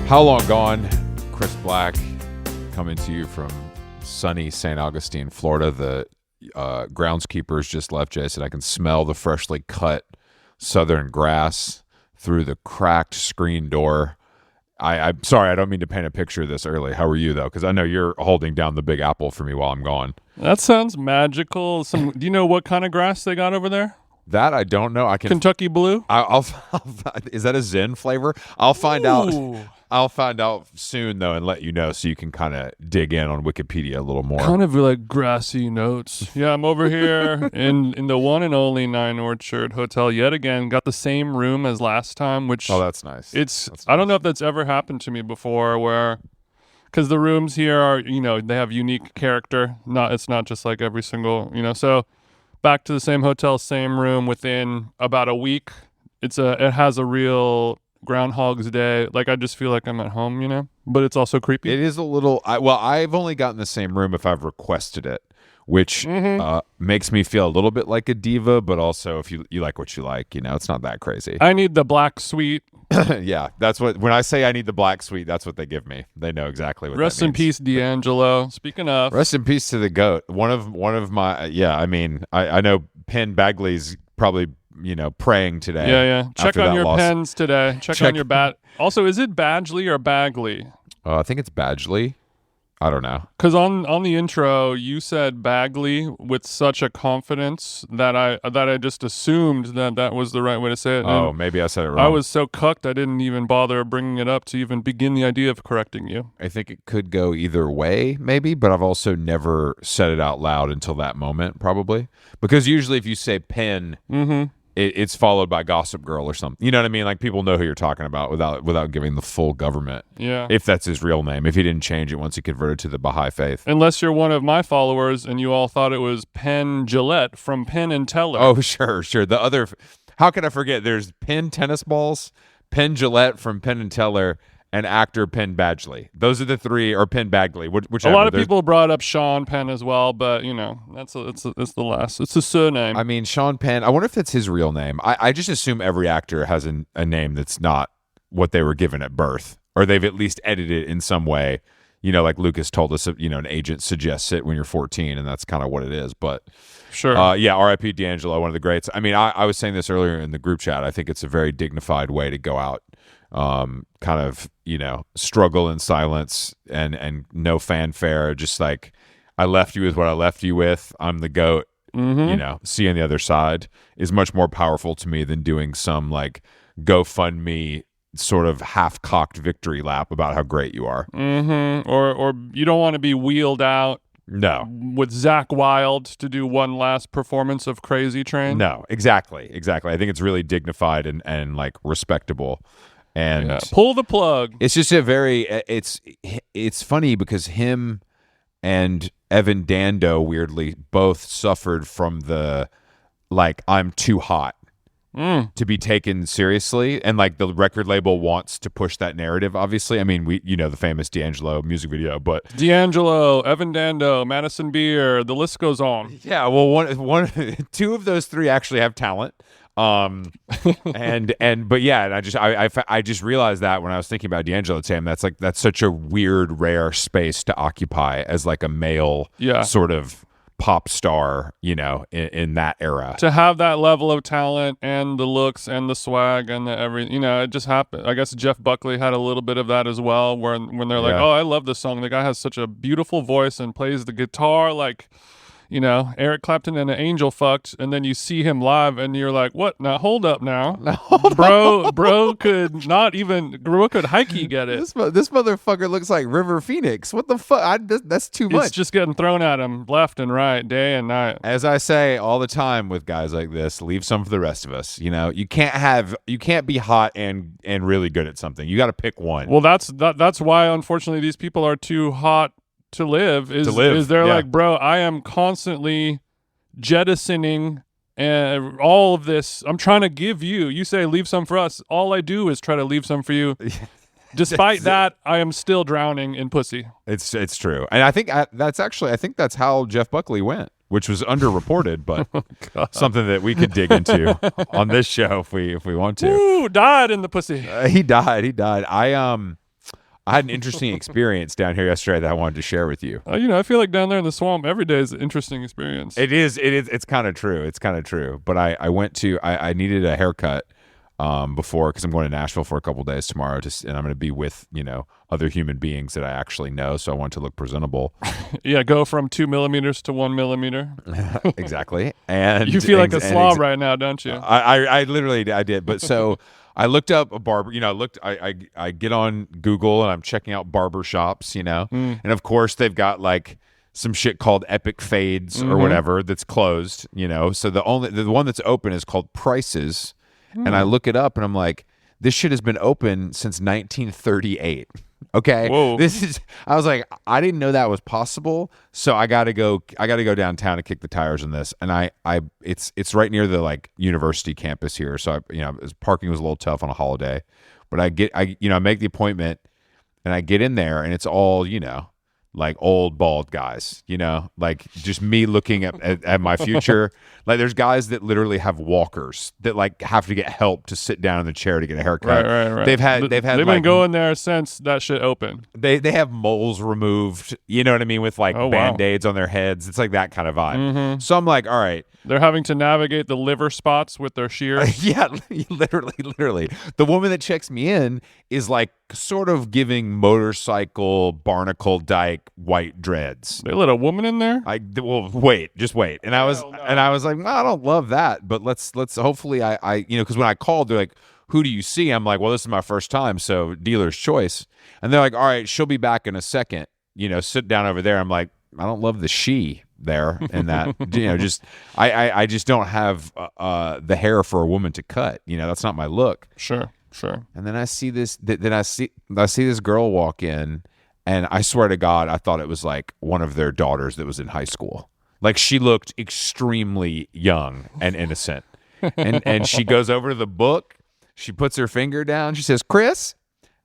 How Long Gone? Chris Black coming to you from sunny St. Augustine, Florida. The groundskeepers just left. Jay said I can smell the freshly cut southern grass through the cracked screen door. I'm sorry, I don't mean to paint a picture of this early. How are you, though? Because I know you're holding down the Big Apple for me while I'm gone. That sounds magical. Do you know what kind of grass they got over there? That I don't know. Kentucky Blue? Is that a Zen flavor? I'll find out. I'll find out soon, though, and let you know so you can kind of dig in on Wikipedia a little more. Kind of like grassy notes. Yeah, I'm over here in the one and only Nine Orchard Hotel yet again. Got the same room as last time, which... Oh, that's nice. I don't know if that's ever happened to me before where... Because the rooms here are, they have unique character. It's not just like every single, so back to the same hotel, same room within about a week. It has a real... Groundhog's Day. Like, I just feel like I'm at home, but it's also creepy. It is a little, I've only gotten the same room if I've requested it, which makes me feel a little bit like a diva, but also if you like what you like, it's not that crazy. I need the black suite. Yeah, that's when I say I need the black suite, that's what they give me. They know exactly what Rest that means. in peace, D'Angelo. Speaking of. Rest in peace to the GOAT. One of my, I know Penn Bagley's probably, praying today. Yeah. Check on your pens today. Check on your bat. Also, is it Badgley or Bagley? I think it's Badgley. I don't know. Because on the intro, you said Bagley with such a confidence that I just assumed that was the right way to say it. Oh, maybe I said it wrong. I was so cucked I didn't even bother bringing it up to even begin the idea of correcting you. I think it could go either way, maybe, but I've also never said it out loud until that moment, probably. Because usually if you say Penn... It's followed by Gossip Girl or something. You know what I mean? Like, people know who you're talking about without giving the full government. Yeah. If that's his real name. If he didn't change it once he converted to the Baha'i faith. Unless you're one of my followers and you all thought it was Penn Jillette from Penn and Teller. Oh, sure. The other... How can I forget? There's Penn tennis balls, Penn Jillette from Penn and Teller, and actor Penn Badgley. Those are the three, or Penn Bagley, whichever. A lot of people brought up Sean Penn as well, but it's the last. It's a surname. I mean, Sean Penn. I wonder if that's his real name. I just assume every actor has a name that's not what they were given at birth, or they've at least edited it in some way. Like Lucas told us, an agent suggests it when you're 14, and that's kind of what it is. But sure, R.I.P. D'Angelo, one of the greats. I mean, I was saying this earlier in the group chat. I think it's a very dignified way to go out. Kind of, struggle in silence and no fanfare. Just like, I left you with what I left you with. I'm the GOAT. See you on the other side is much more powerful to me than doing some like GoFundMe sort of half-cocked victory lap about how great you are. Or you don't want to be wheeled out. No. With Zach Wilde to do one last performance of Crazy Train. No, exactly. I think it's really dignified and like respectable. And pull the plug. It's just it's funny because him and Evan Dando weirdly both suffered from the like I'm too hot to be taken seriously, and like the record label wants to push that narrative. Obviously, I mean the famous D'Angelo music video, but D'Angelo, Evan Dando, Madison Beer, the list goes on. Yeah, well, two of those three actually have talent. And I just realized that when I was thinking about D'Angelo Tam, that's such a weird, rare space to occupy as like a male sort of pop star, in that era. To have that level of talent and the looks and the swag and the everything, it just happened. I guess Jeff Buckley had a little bit of that as well, when they're like, oh, I love this song. The guy has such a beautiful voice and plays the guitar like... Eric Clapton and an angel fucked, and then you see him live, and you're like, "What? Now hold up, now, bro could hikey get it. This motherfucker looks like River Phoenix. What the fuck? That's too much. It's just getting thrown at him left and right, day and night. As I say all the time with guys like this, leave some for the rest of us. You can't be hot and really good at something. You got to pick one. Well, that's why unfortunately these people are too hot to live. They're like, bro, I am constantly jettisoning all of this. I'm trying to give you say leave some for us. All I do is try to leave some for you. Despite that, I am still drowning in pussy. It's true. And I think that's how Jeff Buckley went, which was underreported, but something that we could dig into on this show if we want to. Ooh, died in the pussy. He died. I had an interesting experience down here yesterday that I wanted to share with you. I feel like down there in the swamp every day is an interesting experience. It is. It's kind of true. It's kind of true. But I went to. I needed a haircut before, because I'm going to Nashville for a couple days tomorrow, and I'm going to be with other human beings that I actually know. So I want to look presentable. Yeah, go from 2 millimeters to 1 millimeter. Exactly. And you feel like a slob right now, don't you? I literally did. But so I looked up a barber. I get on Google and I'm checking out barbershops. And of course they've got like some shit called Epic Fades or whatever that's closed. So the one that's open is called Prices. And I look it up and I'm like, this shit has been open since 1938. Okay. Whoa. I was like, I didn't know that was possible. So I gotta go downtown to kick the tires on this. And it's right near the like university campus here. So parking was a little tough on a holiday, but I make the appointment and I get in there and it's all, like old bald guys, like just me looking at my future. Like there's guys that literally have walkers that like have to get help to sit down in the chair to get a haircut. Right. They've been going there since that shit opened. They have moles removed, you know what I mean, with like Band-Aids on their heads. It's like that kind of vibe. Mm-hmm. So I'm like, all right. They're having to navigate the liver spots with their shears. Yeah, literally. The woman that checks me in is like sort of giving motorcycle barnacle dyke white dreads. They let a woman in there? Just wait. And I was like, I don't love that, but let's hopefully because when I called, they're like, who do you see? I'm like, well, this is my first time, so dealer's choice. And they're like, all right, she'll be back in a second. Sit down over there. I'm like, I don't love the she there and that. I just don't have the hair for a woman to cut. That's not my look. Sure. And then I see this. Then I see this girl walk in, and I swear to God, I thought it was like one of their daughters that was in high school. Like she looked extremely young and innocent. And she goes over to the book. She puts her finger down. She says, "Chris."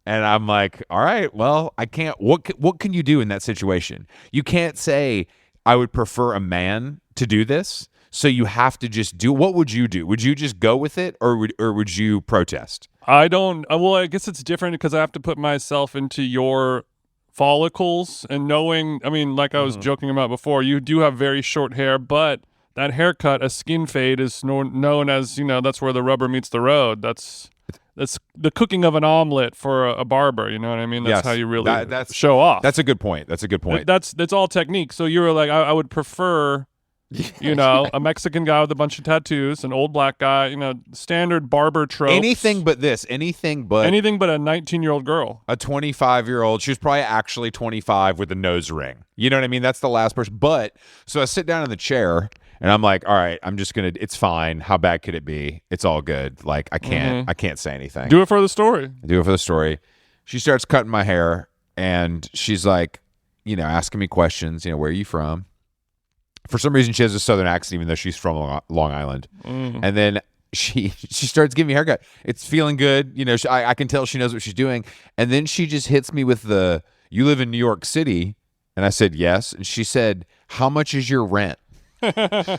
And I'm like, all right, well, I can't. What can you do in that situation? You can't say, I would prefer a man to do this. So you have to just do. What would you do? Would you just go with it, or would you protest? I don't. Well, I guess it's different because I have to put myself into your follicles and knowing. I mean, like I was joking about before, you do have very short hair, but that haircut, a skin fade, is known as that's where the rubber meets the road. That's the cooking of an omelet for a barber. You know what I mean? That's how you really show off. That's a good point. That's all technique. So you were like, I would prefer, a Mexican guy with a bunch of tattoos, an old black guy, standard barber tropes. Anything but this. Anything but a 19-year-old girl. A 25-year-old. She was probably actually 25 with a nose ring. You know what I mean? That's the last person. But so I sit down in the chair. And I'm like, all right, it's fine. How bad could it be? It's all good. Like, I can't say anything. Do it for the story. She starts cutting my hair and she's like, asking me questions, where are you from? For some reason, she has a southern accent, even though she's from Long Island. And then she starts giving me a haircut. It's feeling good. I can tell she knows what she's doing. And then she just hits me with you live in New York City? And I said, yes. And she said, how much is your rent?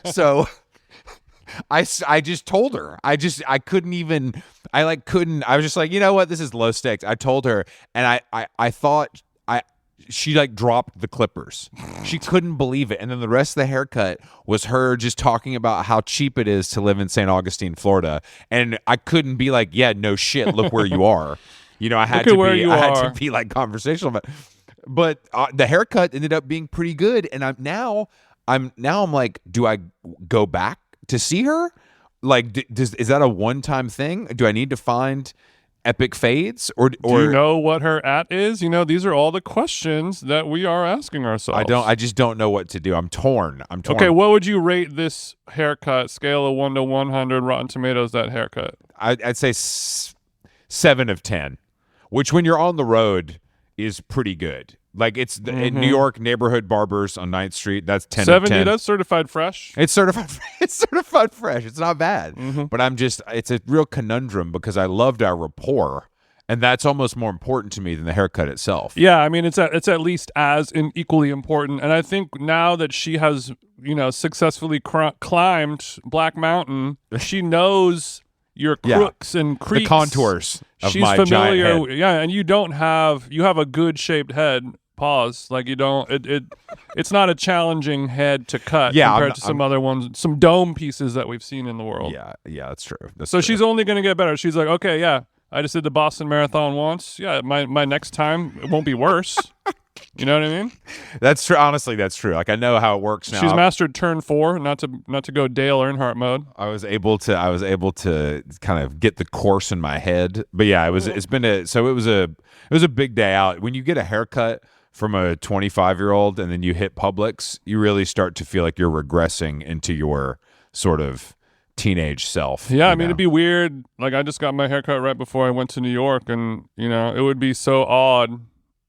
So I just told her. I was just like, you know what? This is low stakes. I told her, and I thought she like dropped the clippers. She couldn't believe it. And then the rest of the haircut was her just talking about how cheap it is to live in St. Augustine, Florida. And I couldn't be like, yeah, no shit. Look where you are. I had to be like conversational but the haircut ended up being pretty good. And I'm like, do I go back to see her? Like, is that a one-time thing? Do I need to find Epic Fades? Or do you know what her at is? These are all the questions that we are asking ourselves. I just don't know what to do. I'm torn. Okay, what would you rate this haircut? Scale of 1 to 100, Rotten Tomatoes, that haircut. I'd say 7 of 10, which when you're on the road is pretty good. Like it's in New York neighborhood barbers on 9th Street. That's 10 of 10. That's certified fresh. It's certified fresh. It's not bad. But it's a real conundrum because I loved our rapport, and that's almost more important to me than the haircut itself. Yeah, I mean it's at least as equally important. And I think now that she has successfully climbed Black Mountain, she knows your crooks and creaks. The contours of She's my familiar, giant head. yeah, and you have a good shaped head. Pause. Like you don't. It's not a challenging head to cut compared to some other ones, some dome pieces that we've seen in the world. Yeah, that's true. So she's only going to get better. She's like, okay, yeah, I just did the Boston Marathon once. Yeah, my next time it won't be worse. You know what I mean? That's true. Honestly, that's true. Like I know how it works now. She's mastered turn 4, not to go Dale Earnhardt mode. I was able to kind of get the course in my head. But yeah, it was a big day out. When you get a haircut from a 25-year-old and then you hit Publix, you really start to feel like you're regressing into your sort of teenage self. Yeah, I mean, it'd be weird. Like I just got my haircut right before I went to New York, and it would be so odd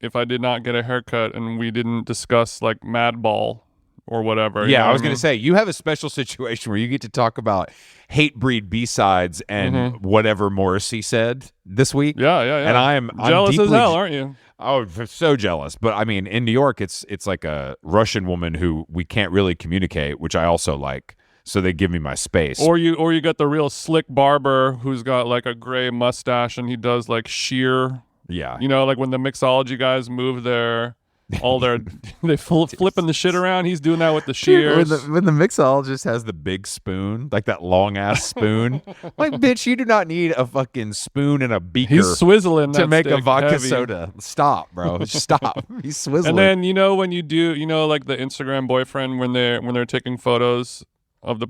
if I did not get a haircut and we didn't discuss like Madball or whatever. Yeah, I was going to say, you have a special situation where you get to talk about Hatebreed B-sides and whatever Morrissey said this week. Yeah. And I'm jealous deeply as hell, aren't you? Oh, so jealous. But I mean, in New York, it's like a Russian woman who we can't really communicate, which I also like. So they give me my space. Or you got the real slick barber who's got like a gray mustache and he does like sheer. Yeah. Like when the mixology guys move they flipping the shit around. He's doing that with the shears. When the mixologist has the big spoon, like that long ass spoon, like bitch, you do not need a fucking spoon and a beaker. He's swizzling to make a vodka heavy. soda. Stop, bro. Stop. He's swizzling. And then when you do, like the Instagram boyfriend when they're taking photos of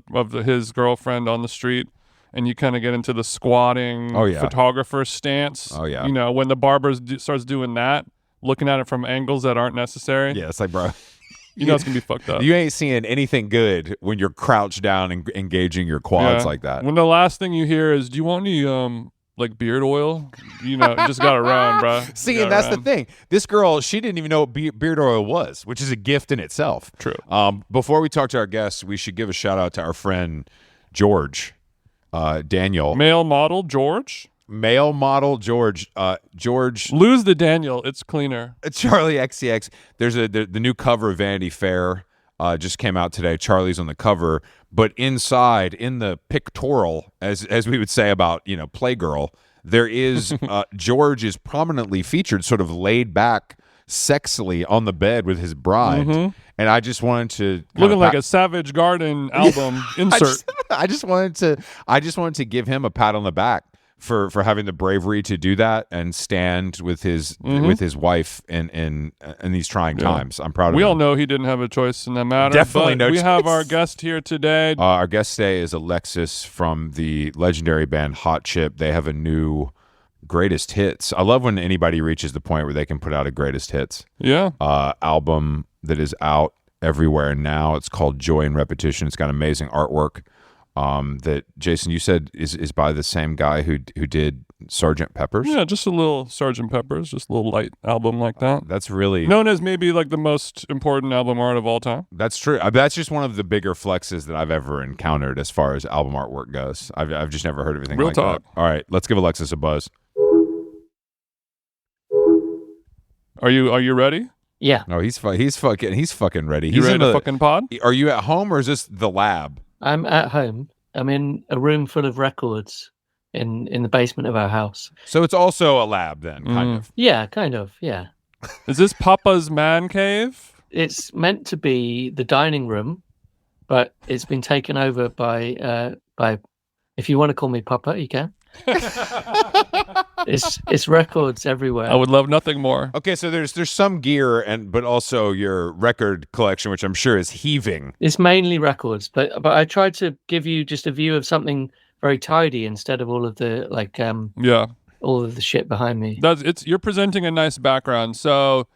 his girlfriend on the street. And you kind of get into the squatting photographer stance. Oh, yeah. When the barber starts doing that, looking at it from angles that aren't necessary. Yeah, it's like, bro. It's going to be fucked up. You ain't seeing anything good when you're crouched down and engaging your quads like that. When the last thing you hear is, do you want any, like beard oil? It just got around, bro. See, and that's the thing. This girl, she didn't even know what beard oil was, which is a gift in itself. True. Before we talk to our guests, we should give a shout out to our friend George. Daniel. Male model George. George. Lose the Daniel. It's cleaner. Charlie XCX. There's the new cover of Vanity Fair just came out today. Charlie's on the cover, but inside in the pictorial, as we would say about Playgirl, there is George is prominently featured, sort of laid back, sexily on the bed with his bride. And I just wanted to looking like a Savage Garden album insert. I just wanted to give him a pat on the back for having the bravery to do that and stand with his wife in these trying times. I'm proud of him. We all know he didn't have a choice in that matter. Definitely no choice. We have our guest here today. Our guest today is Alexis from the legendary band Hot Chip. They have a new greatest hits. I love when anybody reaches the point where they can put out a greatest hits album that is out everywhere now. It's called Joy in Repetition. It's got amazing artwork that Jason, you said is by the same guy who did Sgt. Pepper's. Yeah, just a little Sgt. Pepper's, just a little light album like that. That's really known as maybe like the most important album art of all time. That's true. That's just one of the bigger flexes that I've ever encountered as far as album artwork goes. I've just never heard of anything Real like talk. that. All right, let's give Alexis a buzz. Are you ready? Yeah. No, he's fucking ready. You ready to fucking pod? Are you at home or is this the lab? I'm at home. I'm in a room full of records in the basement of our house. So it's also a lab then, kind of. Yeah, kind of. Yeah. Is this Papa's man cave? It's meant to be the dining room, but it's been taken over by if you want to call me Papa, you can. It's records everywhere. I would love nothing more. Okay, so there's some gear but also your record collection, which I'm sure is heaving. It's mainly records, but I tried to give you just a view of something very tidy instead of all of the all of the shit behind me. You're presenting a nice background. So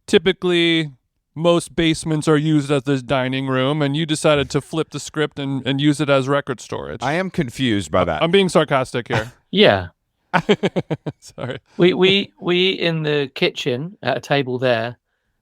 typically most basements are used as this dining room, and you decided to flip the script and use it as record storage. I am confused by that. I'm being sarcastic here. Yeah. Sorry. We in the kitchen at a table there,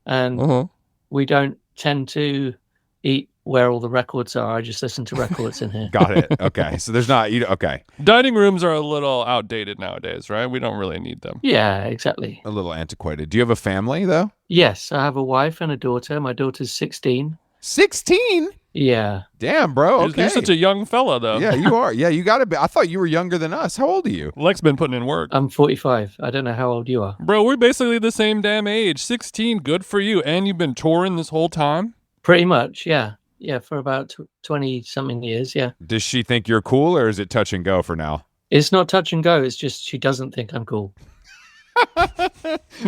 and we don't tend to eat where all the records are. I just listen to records in here. Got it. Okay. So there's not okay. Dining rooms are a little outdated nowadays, right? We don't really need them. Yeah, exactly. A little antiquated. Do you have a family though? Yes, I have a wife and a daughter. My daughter's 16. 16? Yeah. Damn, bro. Okay. You're such a young fella, though. Yeah, you are. Yeah, you got to be. I thought you were younger than us. How old are you? Lex been putting in work. I'm 45. I don't know how old you are. Bro, we're basically the same damn age. 16, good for you. And you've been touring this whole time? Pretty much, yeah. Yeah, for about 20-something years, yeah. Does she think you're cool, or is it touch and go for now? It's not touch and go. It's just she doesn't think I'm cool.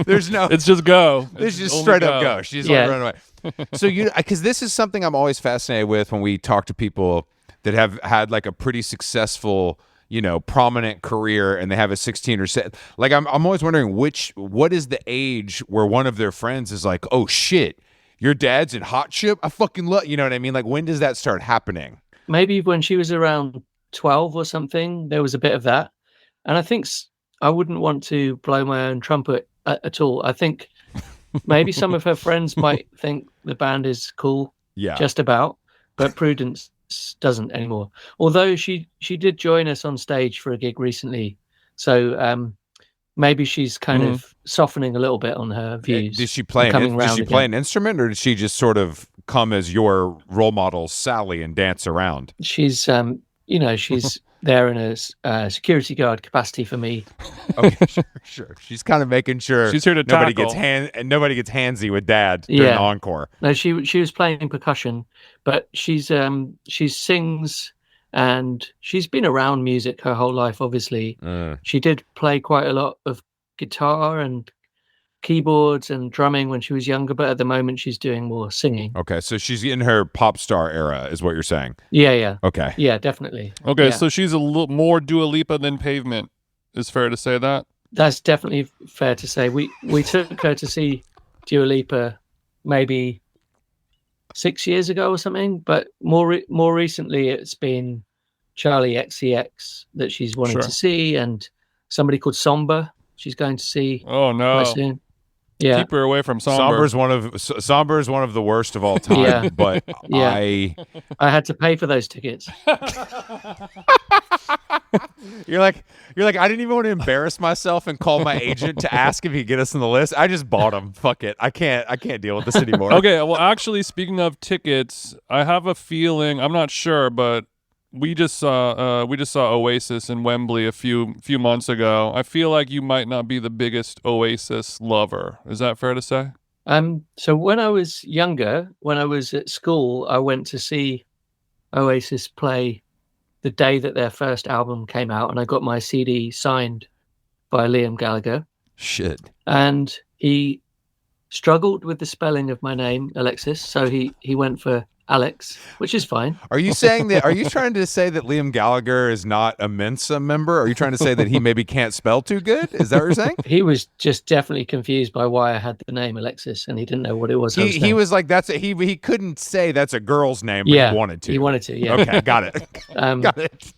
There's no... It's just go. It's just straight up go. She's like, run away. So because this is something I'm always fascinated with when we talk to people that have had like a pretty successful, prominent career, and they have a 16 or 7. Like I'm always wondering what is the age where one of their friends is like, oh shit, your dad's in Hot Chip? I fucking love, you know what I mean? Like, when does that start happening? Maybe when she was around 12 or something, there was a bit of that. And I think I wouldn't want to blow my own trumpet at all. I think maybe some of her friends might think the band is cool, just about, but Prudence doesn't anymore. Although she did join us on stage for a gig recently, so maybe she's kind of softening a little bit on her views. Did she play an instrument, or did she just sort of come as your role model, Sally, and dance around? She's she's there in a security guard capacity for me. Okay, sure. She's kind of making sure she's here to nobody tackle. nobody gets handsy with Dad during the encore. No, she was playing percussion, but she sings, and she's been around music her whole life. Obviously, she did play quite a lot of guitar and keyboards and drumming when she was younger, but at the moment she's doing more singing. Okay, so she's in her pop star era, is what you're saying? Yeah. Okay. Yeah, definitely. Okay, so she's a little more Dua Lipa than Pavement. Is fair to say that? That's definitely fair to say. We took her to see Dua Lipa maybe 6 years ago or something, but more recently it's been Charlie XCX that she's wanting to see, and somebody called Somber she's going to see. Oh no! Soon. Yeah, keep her away from Somber. Somber is one of the worst of all time. But I had to pay for those tickets. You're like I didn't even want to embarrass myself and call my agent to ask if he'd get us on the list. I just bought them. Fuck it. I can't deal with this anymore. Okay, well, actually, speaking of tickets, I have a feeling, I'm not sure, but we just saw Oasis in Wembley a few months ago. I feel like you might not be the biggest Oasis lover. Is that fair to say? So when I was younger, when I was at school, I went to see Oasis play the day that their first album came out, and I got my CD signed by Liam Gallagher. Shit. And he struggled with the spelling of my name, Alexis, so he went for Alex, which is fine. Are you trying to say that Liam Gallagher is not a Mensa member? Are you trying to say that he maybe can't spell too good? Is that what you're saying? He was just definitely confused by why I had the name Alexis, and he didn't know what it was. He was like, he couldn't say that's a girl's name, but he wanted to. He wanted to, yeah. Okay, got it. Got it.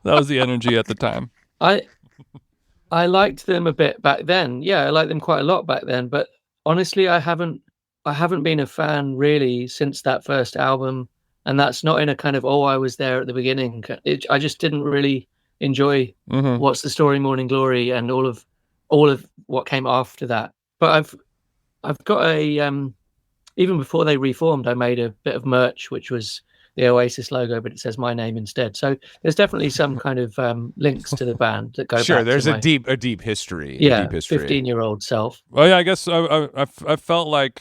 That was the energy at the time. I liked them a bit back then. Yeah, I liked them quite a lot back then, but honestly, I haven't been a fan really since that first album, and that's not in a kind of I was there at the beginning. I just didn't really enjoy What's the Story, Morning Glory, and all of what came after that. But I've got even before they reformed, I made a bit of merch which was the Oasis logo, but it says my name instead. So there's definitely some kind of links to the band that go back. Sure, there's to a deep history. Yeah, 15-year-old self. Well, yeah, I guess I felt like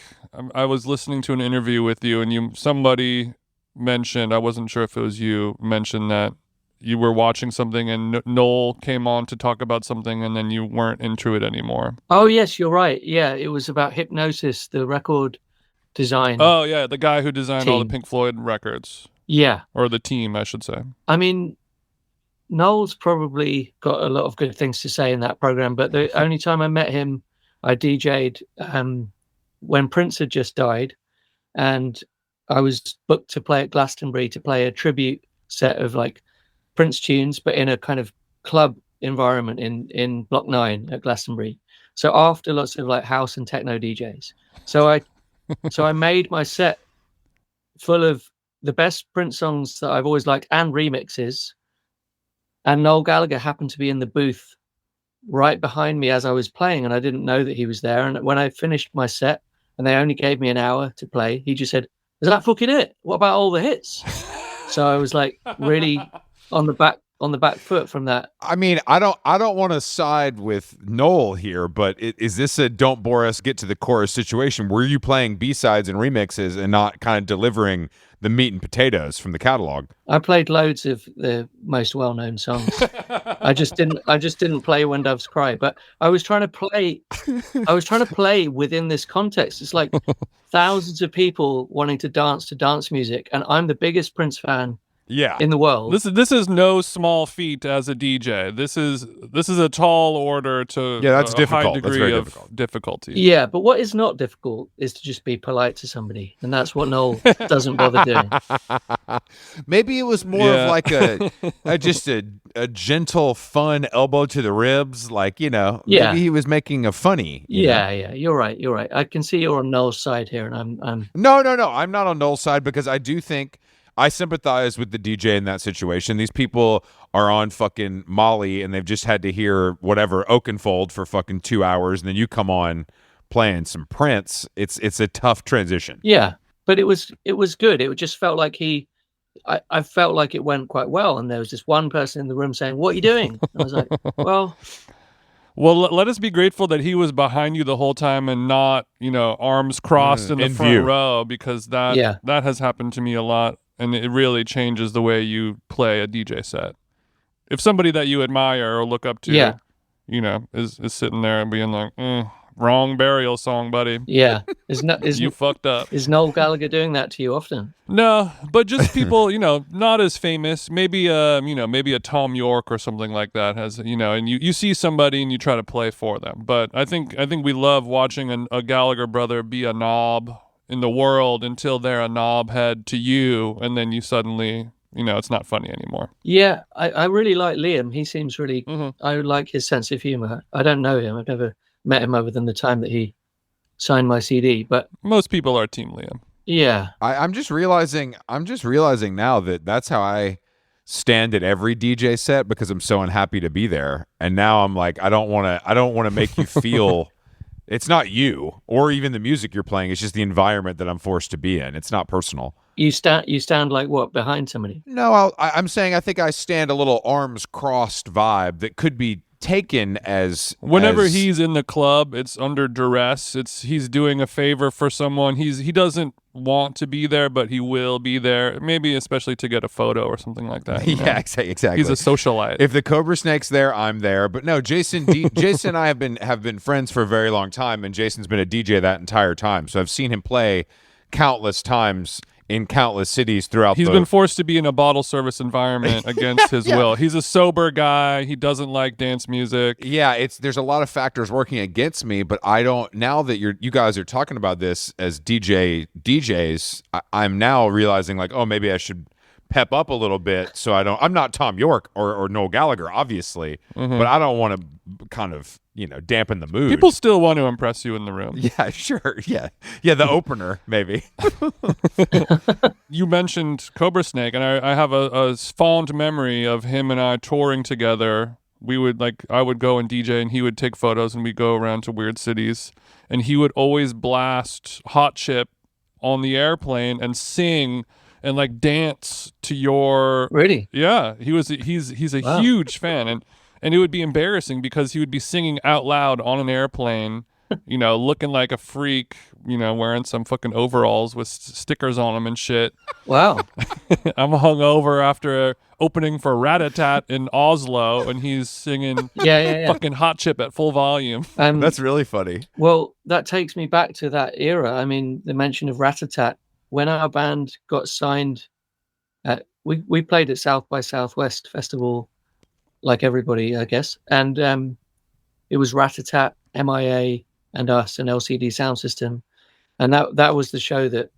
I was listening to an interview with you, and somebody mentioned, I wasn't sure if it was you, mentioned that you were watching something and Noel came on to talk about something, and then you weren't into it anymore. Oh yes, you're right. Yeah, it was about Hypnosis, the record design. Oh yeah, the guy who designed all the Pink Floyd records. Yeah, or the team, I should say. I mean, Noel's probably got a lot of good things to say in that program, but the only time I met him, I DJ'd when Prince had just died, and I was booked to play at Glastonbury to play a tribute set of like Prince tunes, but in a kind of club environment in Block 9 at Glastonbury. So after lots of like house and techno DJs. So I made my set full of the best Prince songs that I've always liked and remixes. And Noel Gallagher happened to be in the booth right behind me as I was playing, and I didn't know that he was there. And when I finished my set, and they only gave me an hour to play, he just said, is that fucking it? What about all the hits? So I was like really on the back foot from that. I mean, I don't want to side with Noel here, but is this a don't bore us, get to the chorus situation? Were you playing B-sides and remixes and not kind of delivering the meat and potatoes from the catalog? I played loads of the most well-known songs. I just didn't play When Doves Cry, but I was trying to play within this context. It's like thousands of people wanting to dance music, and I'm the biggest Prince fan in the world. This is no small feat as a DJ. This is a tall order to that's a difficult. high degree That's of difficulty. Yeah, but what is not difficult is to just be polite to somebody, and that's what Noel doesn't bother doing. Maybe it was more of like a gentle, fun elbow to the ribs, like, you know. Maybe he was making a funny. Yeah, you're right. I can see you're on Noel's side here, and I'm. No, I'm not on Noel's side, because I do think I sympathize with the DJ in that situation. These people are on fucking Molly, and they've just had to hear whatever Oakenfold for fucking 2 hours, and then you come on playing some Prince. It's a tough transition. Yeah, but it was good. It just felt like I felt like it went quite well, and there was just one person in the room saying, "What are you doing?" And I was like, "Well, let us be grateful that he was behind you the whole time and not, arms crossed in the front row, because that has happened to me a lot. And it really changes the way you play a DJ set. If somebody that you admire or look up to, is sitting there and being like, wrong burial song, buddy. Yeah. You fucked up. Is Noel Gallagher doing that to you often? No, but just people, not as famous. Maybe a Tom York or something like that has, and you see somebody and you try to play for them. But I think we love watching a Gallagher brother be a knob in the world until they're a knobhead to you, and then you suddenly, it's not funny anymore. Yeah, I really like Liam. He seems really, I like his sense of humor. I don't know him. I've never met him other than the time that he signed my CD, but most people are Team Liam. Yeah. I'm just realizing now that that's how I stand at every DJ set, because I'm so unhappy to be there. And now I'm like, I don't want to make you feel it's not you or even the music you're playing. It's just the environment that I'm forced to be in. It's not personal. You stand like what, behind somebody? No, I'm saying I think I stand a little arms crossed vibe that could be taken as whenever he's in the club, it's under duress. He's doing a favor for someone. He doesn't want to be there, but he will be there. Maybe especially to get a photo or something like that. Yeah, exactly. He's a socialite. If the Cobrasnake's there, I'm there. But no, Jason and I have been friends for a very long time, and Jason's been a DJ that entire time. So I've seen him play countless times in countless cities throughout. He's been forced to be in a bottle service environment against his will. He's a sober guy. He doesn't like dance music. Yeah, there's a lot of factors working against me, but I don't. Now that you guys are talking about this as DJs, I'm now realizing like, oh, maybe I should pep up a little bit so I'm not Tom York or Noel Gallagher, obviously, but I don't want to kind of, dampen the mood. People still want to impress you in the room. Yeah, sure. Yeah, the opener, maybe. You mentioned Cobrasnake, and I have a fond memory of him and I touring together. I would go and DJ, and he would take photos, and we'd go around to weird cities, and he would always blast Hot Chip on the airplane and sing and like dance to your. Really? Yeah, he's a Wow. huge fan, and it would be embarrassing because he would be singing out loud on an airplane, looking like a freak, wearing some fucking overalls with stickers on them and shit. Wow. I'm hungover after opening for Ratatat in Oslo, and he's singing fucking Hot Chip at full volume. That's really funny. Well, that takes me back to that era. I mean, the mention of Ratatat. When our band got signed, we played at South by Southwest Festival, like everybody, I guess. And it was Ratatat, MIA, and us, and LCD Soundsystem. And that was the show that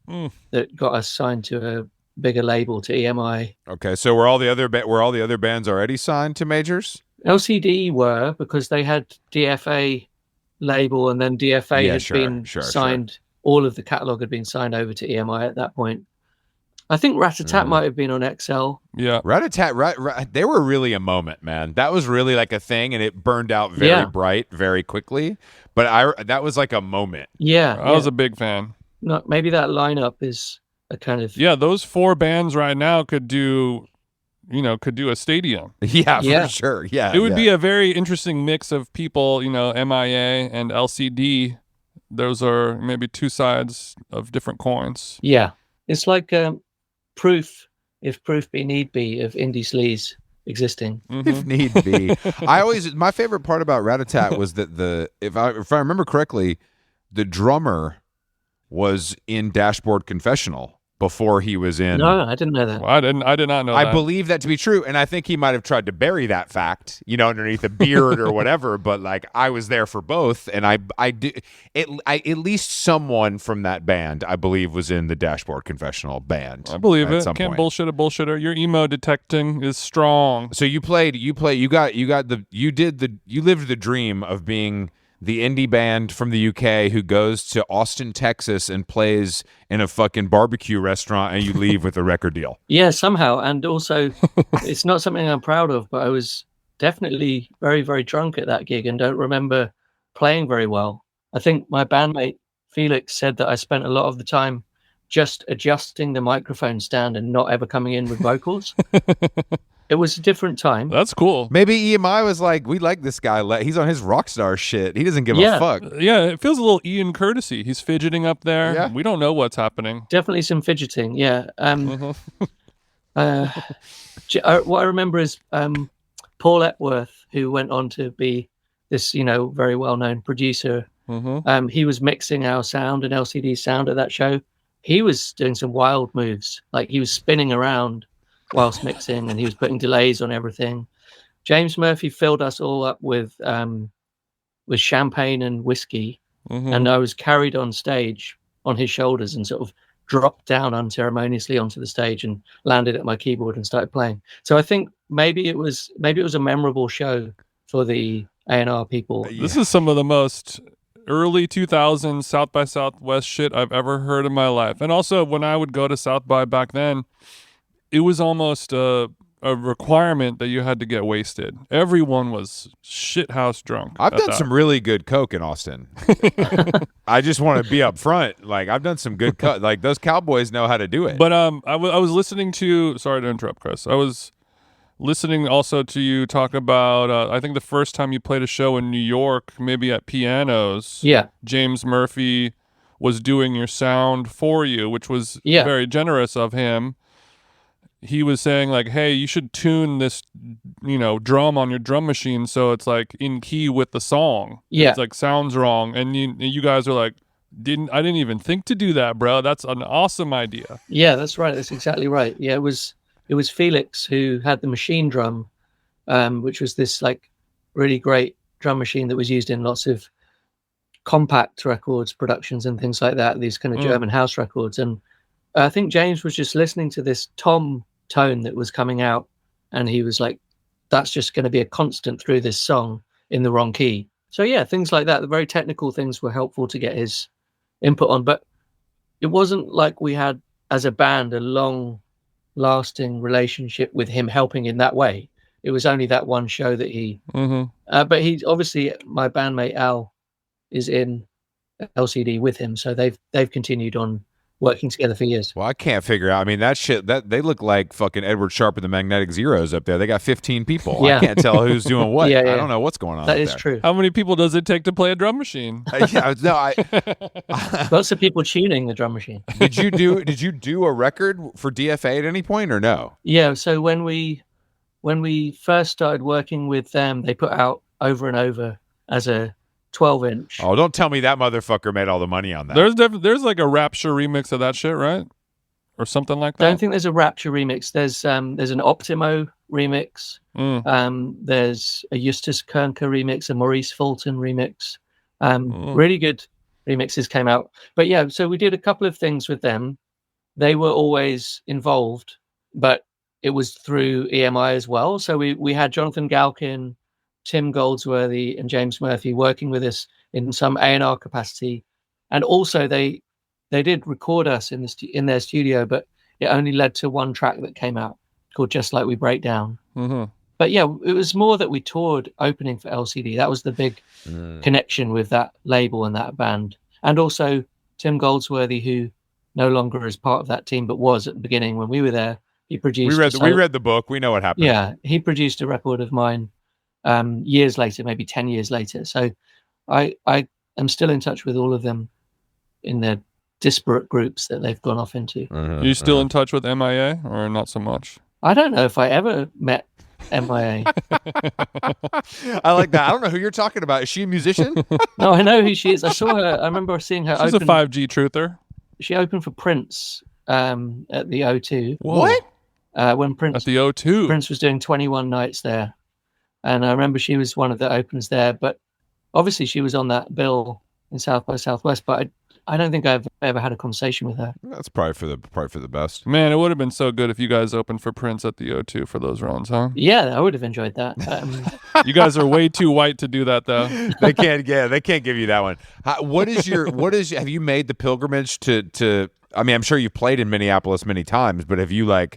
got us signed to a bigger label, to EMI. Okay, so were all the other bands already signed to majors? LCD were, because they had DFA label, and then DFA had been signed. Sure. All of the catalog had been signed over to EMI at that point. I think Ratatat might have been on XL. Yeah, Ratatat, they were really a moment, man. That was really like a thing, and it burned out very bright, very quickly. But that was like a moment. Yeah, I was a big fan. No, maybe that lineup is a kind of those 4 bands right now could do a stadium. Yeah, for sure. Yeah, it would be a very interesting mix of people. MIA and LCD. Those are maybe 2 sides of different coins. Yeah, it's like proof, if proof be need be, of indie sleaze existing. If need be. My favorite part about Ratatat was that if I remember correctly, the drummer was in Dashboard Confessional before he was in. No, I didn't know that. Well, I did not know that. I believe that to be true, and I think he might have tried to bury that fact, underneath a beard or whatever. But like, I was there for both, and at least someone from that band, I believe, was in the Dashboard Confessional band. I believe it. Can't point. Bullshit a bullshitter. Your emo detecting is strong. So you lived the dream of being the indie band from the UK who goes to Austin, Texas and plays in a fucking barbecue restaurant, and you leave with a record deal. Yeah, somehow. And also, it's not something I'm proud of, but I was definitely very, very drunk at that gig and don't remember playing very well. I think my bandmate Felix said that I spent a lot of the time just adjusting the microphone stand and not ever coming in with vocals. It was a different time. That's cool. Maybe EMI was like, we like this guy. He's on his rock star shit. He doesn't give a fuck. Yeah, it feels a little Ian Courtesy. He's fidgeting up there. Yeah. We don't know what's happening. Definitely some fidgeting, yeah. What I remember is Paul Epworth, who went on to be this, very well-known producer. He was mixing our sound and LCD sound at that show. He was doing some wild moves. Like, he was spinning around whilst mixing, and he was putting delays on everything. James Murphy filled us all up with champagne and whiskey, and I was carried on stage on his shoulders and sort of dropped down unceremoniously onto the stage and landed at my keyboard and started playing. So I think maybe it was a memorable show for the A&R people. This is some of the most early 2000s South by Southwest shit I've ever heard in my life. And also, when I would go to South by back then, it was almost a requirement that you had to get wasted. Everyone was shithouse drunk. I've done some really good coke in Austin. I just want to be up front. Like, I've done some good coke. Like, those cowboys know how to do it. But I was listening to. Sorry to interrupt, Chris. I was listening also to you talk about. I think the first time you played a show in New York, maybe at Pianos. Yeah. James Murphy was doing your sound for you, which was very generous of him. He was saying, like, hey, you should tune this, drum on your drum machine so it's like in key with the song. Yeah. It's like sounds wrong. And you guys are like, I didn't even think to do that, bro. That's an awesome idea. Yeah, that's right. That's exactly right. Yeah, it was Felix who had the machine drum, which was this like really great drum machine that was used in lots of compact records, productions and things like that, these kind of German house records. And I think James was just listening to this tom tone that was coming out, and he was like, that's just going to be a constant through this song in the wrong key. So yeah, things like that, the very technical things were helpful to get his input on, but it wasn't like we had as a band a long lasting relationship with him helping in that way. It was only that one show that he but he obviously, my bandmate Al is in LCD with him, so they've continued on working together for years. Well, I can't figure out. I mean, that shit, that they look like fucking Edward Sharpe and the Magnetic Zeros up there. They got 15 people. Yeah. I can't tell who's doing what. I don't know what's going on. That is there. true. How many people does it take to play a drum machine? Lots of people tuning the drum machine. Did you do a record for DFA at any point or no? Yeah. So when we first started working with them, they put out Over and Over as a 12-inch. Oh, don't tell me that motherfucker made all the money on that. There's like a Rapture remix of that shit, right? Or something like that. I don't think there's a Rapture remix. There's an Optimo remix. There's a Eustace Kernker remix, a Maurice Fulton remix. Really good remixes came out. But yeah, so we did a couple of things with them. They were always involved, but it was through EMI as well. So we had Jonathan Galkin, Tim Goldsworthy and James Murphy working with us in some A&R capacity, and also they did record us in their studio, but it only led to one track that came out called Just Like We Break Down. But yeah, it was more that we toured opening for LCD. That was the big connection with that label and that band, and also Tim Goldsworthy, who no longer as part of that team, but was at the beginning when we were there. He produced. We read the book. We know what happened. Yeah, he produced a record of mine years later, maybe 10 years later. So I am still in touch with all of them in their disparate groups that they've gone off into. Are you still in touch with MIA or not so much? I don't know if I ever met MIA. I like that. I don't know who you're talking about. Is she a musician? No, I know who she is. I saw her. I remember seeing her. She's a 5G truther. She opened for Prince at the O2. What? When Prince at the O2. Prince was doing 21 nights there, and I remember she was one of the openers there. But obviously, she was on that bill in South by Southwest. But I don't think I've ever had a conversation with her. That's probably for the best. Man, it would have been so good if you guys opened for Prince at the O2 for those rounds, huh? Yeah, I would have enjoyed that. You guys are way too white to do that, though. They can't give you that one. Have you made the pilgrimage to? I mean, I'm sure you've played in Minneapolis many times, but have you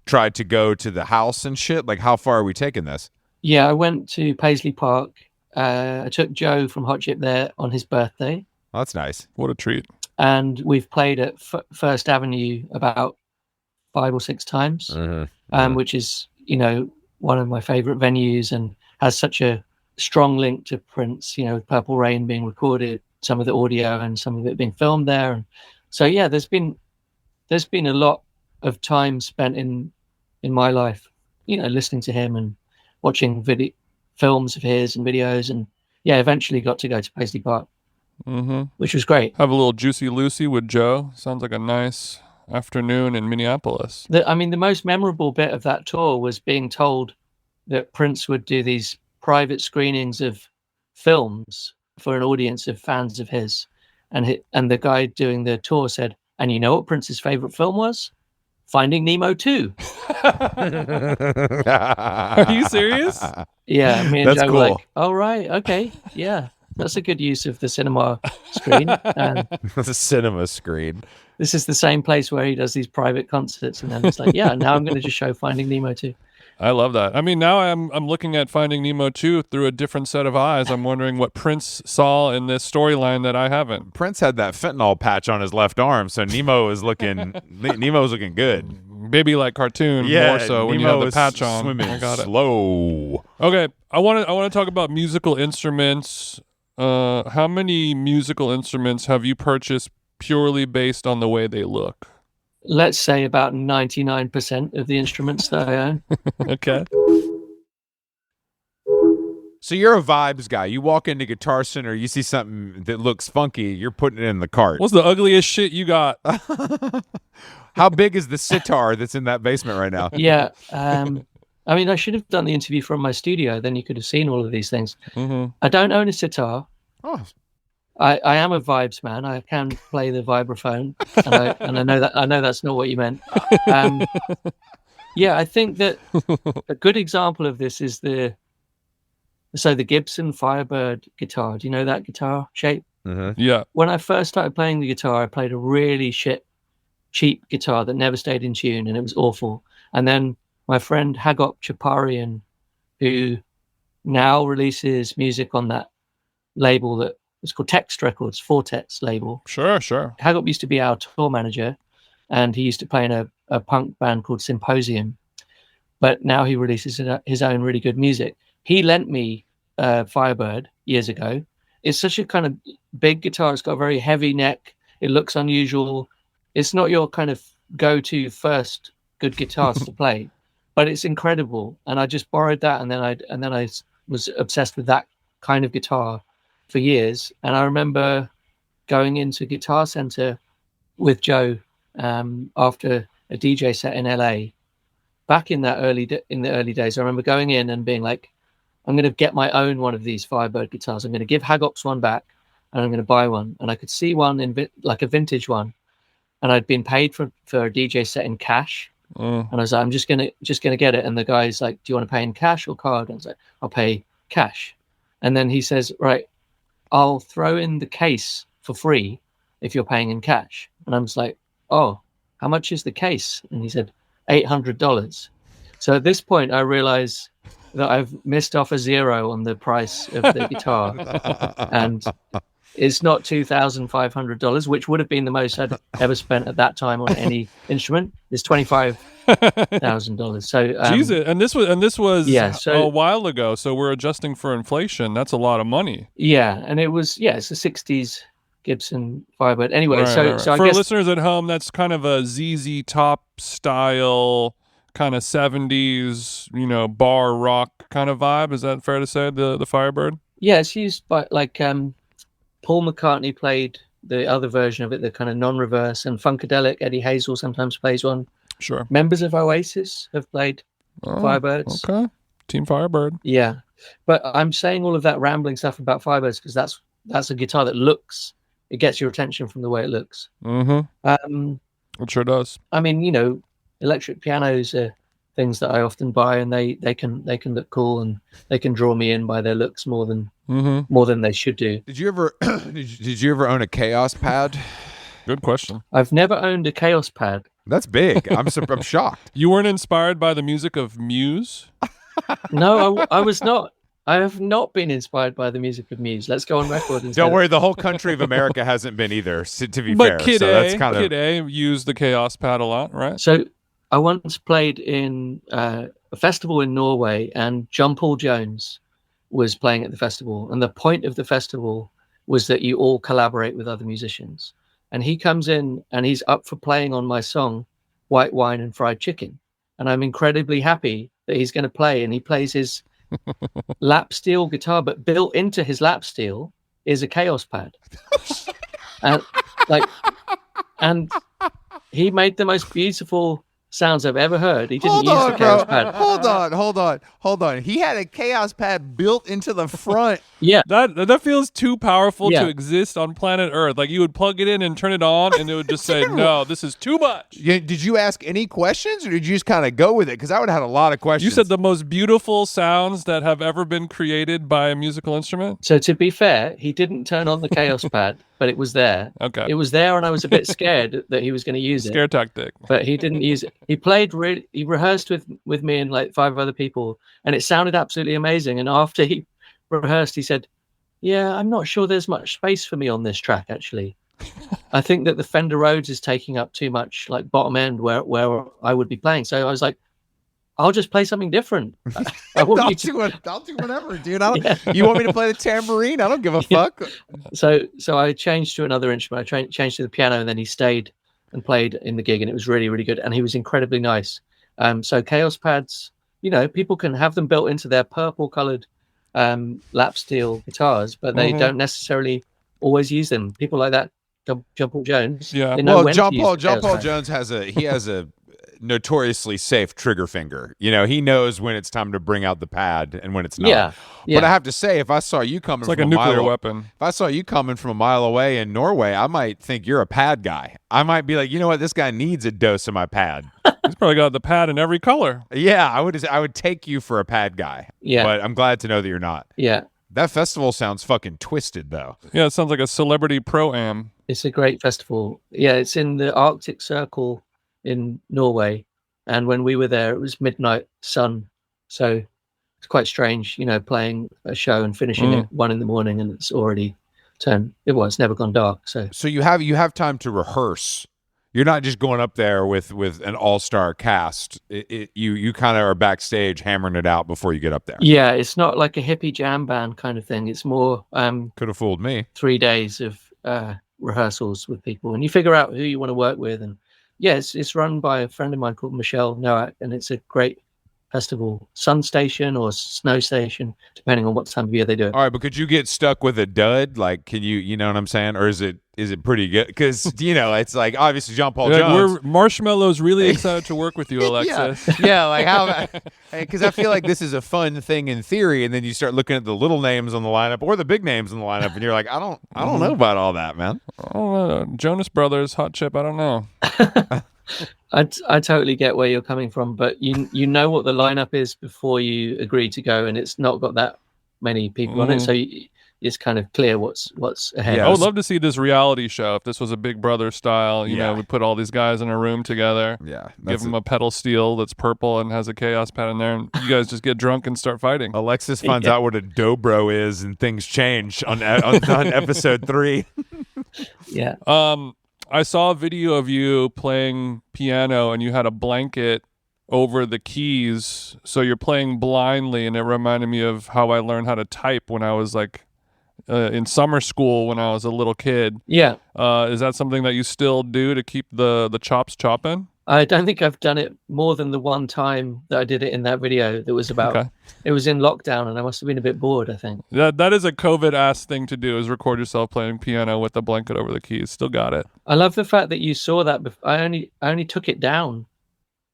tried to go to the house and shit? Like, how far are we taking this? Yeah, I went to Paisley Park. I took Joe from Hot Chip there on his birthday. Oh, that's nice. What a treat. And we've played at First Avenue about 5 or 6 times, which is, one of my favorite venues and has such a strong link to Prince, with Purple Rain being recorded, some of the audio and some of it being filmed there. And so, yeah, there's been a lot of time spent in my life, listening to him and watching films of his and videos. And yeah, eventually got to go to Paisley Park. Which was great. Have a little Juicy Lucy with Joe. Sounds like a nice afternoon in Minneapolis. The most memorable bit of that tour was being told that Prince would do these private screenings of films for an audience of fans of his. And the guy doing the tour said, and you know what Prince's favorite film was? Finding Nemo 2. Are you serious? Yeah, me and That's Joe cool. were like, oh, right, okay, yeah. That's a good use of the cinema screen. The cinema screen. This is the same place where he does these private concerts, and then it's like, yeah, now I'm going to just show Finding Nemo 2. I love that. I mean, now I'm looking at Finding Nemo 2 through a different set of eyes. I'm wondering what Prince saw in this storyline that I haven't. Prince had that fentanyl patch on his left arm, so Nemo was looking good. Baby like cartoon, more so when you have the patch on. Swimming I got it. Slow. Okay, I want to talk about musical instruments. How many musical instruments have you purchased purely based on the way they look? Let's say about 99% of the instruments that I own. Okay. So you're a vibes guy. You walk into Guitar Center, you see something that looks funky, you're putting it in the cart. What's the ugliest shit you got? How big is the sitar that's in that basement right now? Yeah. I mean, I should have done the interview from my studio. Then you could have seen all of these things. I don't own a sitar. Oh. I am a vibes man. I can play the vibraphone, and I know that's not what you meant. Yeah, I think that a good example of this is the Gibson Firebird guitar. Do you know that guitar shape? Yeah. When I first started playing the guitar, I played a really cheap guitar that never stayed in tune, and it was awful. And then my friend Hagop Chaparian, who now releases music on that label that it's called Text Records, Fortet's label. Sure. Hagop used to be our tour manager, and he used to play in a punk band called Symposium. But now he releases his own really good music. He lent me Firebird years ago. It's such a kind of big guitar. It's got a very heavy neck. It looks unusual. It's not your kind of go-to first good guitars to play, but it's incredible. And I just borrowed that, and then I was obsessed with that kind of guitar for years. And I remember going into Guitar Center with Joe after a DJ set in LA back in the early days. I remember going in and being like, I'm going to get my own one of these Firebird guitars. I'm going to give Hagop's one back, and I'm going to buy one. And I could see one in like a vintage one, and I'd been paid for a DJ set in cash. And I was like, I'm just gonna get it. And the guy's like, do you want to pay in cash or card? And I was like, I'll pay cash. And then he says, right, I'll throw in the case for free if you're paying in cash. And I was like, oh, how much is the case? And he said, $800. So at this point, I realized that I've missed off a zero on the price of the guitar. And It's not $2,500, which would have been the most I'd ever spent at that time on any instrument. It's $25,000. So Jesus, and this was so a while ago. So we're adjusting for inflation. That's a lot of money. Yeah, and it's a '60s Gibson Firebird. Anyway, Right, so right. so I For guess listeners at home, that's kind of a ZZ Top style, kind of 70s, bar rock kind of vibe. Is that fair to say? The Firebird. Yeah, it's used by Paul McCartney played the other version of it, the kind of non-reverse, and Funkadelic. Eddie Hazel sometimes plays one. Sure. Members of Oasis have played Firebirds. Okay, Team Firebird. Yeah, but I'm saying all of that rambling stuff about Firebirds because that's a guitar that it gets your attention from the way it looks. Mm-hmm. It sure does. I mean, electric pianos are things that I often buy, and they can look cool, and they can draw me in by their looks more than they should do. Did you ever did you ever own a Chaos pad? Good question. I've never owned a Chaos pad. That's big. I'm shocked. You weren't inspired by the music of Muse? No, I was not. I have not been inspired by the music of Muse. Let's go on record. Don't worry, the whole country of America hasn't been either, to be but fair. Kid So that's kind Kid A used the Chaos pad a lot, right? So I once played in a festival in Norway, and John Paul Jones was playing at the festival. And the point of the festival was that you all collaborate with other musicians. And he comes in and he's up for playing on my song, White Wine and Fried Chicken. And I'm incredibly happy that he's going to play. And he plays his lap steel guitar, but built into his lap steel is a Chaos pad. And he made the most beautiful sounds I've ever heard. He didn't use the Chaos pad. Hold on. He had a Chaos pad built into the front. Yeah. That feels too powerful to exist on planet Earth. Like you would plug it in and turn it on, and it would just say, "No, this is too much." Did you ask any questions, or did you just kind of go with it? Because I would have had a lot of questions. You said the most beautiful sounds that have ever been created by a musical instrument. So to be fair, he didn't turn on the Chaos pad, but it was there. Okay. It was there, and I was a bit scared that he was going to use it. Scare tactic. But he didn't use it. He played he rehearsed with me and like 5 other people, and it sounded absolutely amazing. And after he rehearsed, he said, "Yeah, I'm not sure there's much space for me on this track, actually. I think that the Fender Rhodes is taking up too much like bottom end where I would be playing." So I was like, I'll just play something different. I'll do whatever, dude. You want me to play the tambourine? I don't give a fuck. So I changed to another instrument. I changed to the piano, and then he stayed and played in the gig, and it was really, really good. And he was incredibly nice. So Chaos pads, people can have them built into their purple-colored lap steel guitars, but they don't necessarily always use them. People like that, John Paul Jones. Yeah. Well, John Paul Jones has a notoriously safe trigger finger. He knows when it's time to bring out the pad and when it's not. Yeah. But I have to say, if I saw you coming It's like from a nuclear weapon. If I saw you coming from a mile away in Norway, I might think you're a pad guy. I might be like, you know what, this guy needs a dose of my pad. He's probably got the pad in every color. Yeah, I would take you for a pad guy. Yeah. But I'm glad to know that you're not. Yeah. That festival sounds fucking twisted, though. Yeah, it sounds like a celebrity pro-am. It's a great festival. Yeah, it's in the Arctic Circle in Norway. And when we were there, it was midnight sun. So it's quite strange, playing a show and finishing at 1 a.m, and it's already turned. It's never gone dark. So you have time to rehearse. You're not just going up there with an all-star cast. You kind of are backstage hammering it out before you get up there. Yeah, it's not like a hippie jam band kind of thing. It's more could have fooled me. 3 days of rehearsals with people, and you figure out who you want to work with. And yeah, it's run by a friend of mine called Michelle Nowak, and it's a great festival. Sun station or snow station, depending on what time of year they do it. All right, but could you get stuck with a dud? Like, can you know what I'm saying? Or is it pretty good? Because, it's like, obviously, John Paul Jones. Marshmallow's really excited to work with you, Alexis. Yeah, like how, because I feel like this is a fun thing in theory, and then you start looking at the little names on the lineup or the big names on the lineup, and you're like, I don't know about all that, man. Oh, Jonas Brothers, Hot Chip, I don't know. I totally get where you're coming from, but you know what the lineup is before you agree to go, and it's not got that many people on it. So it's kind of clear what's ahead. I would love to see this reality show. If this was a Big Brother style, you know, we put all these guys in a room together. Yeah, give them a pedal steel that's purple and has a chaos pad in there, and you guys just get drunk and start fighting. Alexis finds out what a dobro is, and things change on episode 3. Yeah. I saw a video of you playing piano, and you had a blanket over the keys, so you're playing blindly, and it reminded me of how I learned how to type when I was like in summer school when I was a little kid. Yeah. Is that something that you still do to keep the chops chopping? I don't think I've done it more than the one time that I did it in that video. That was about it was in lockdown, and I must have been a bit bored, I think. That is a COVID-ass thing to do, is record yourself playing piano with a blanket over the keys. Still got it. I love the fact that you saw that. I only took it down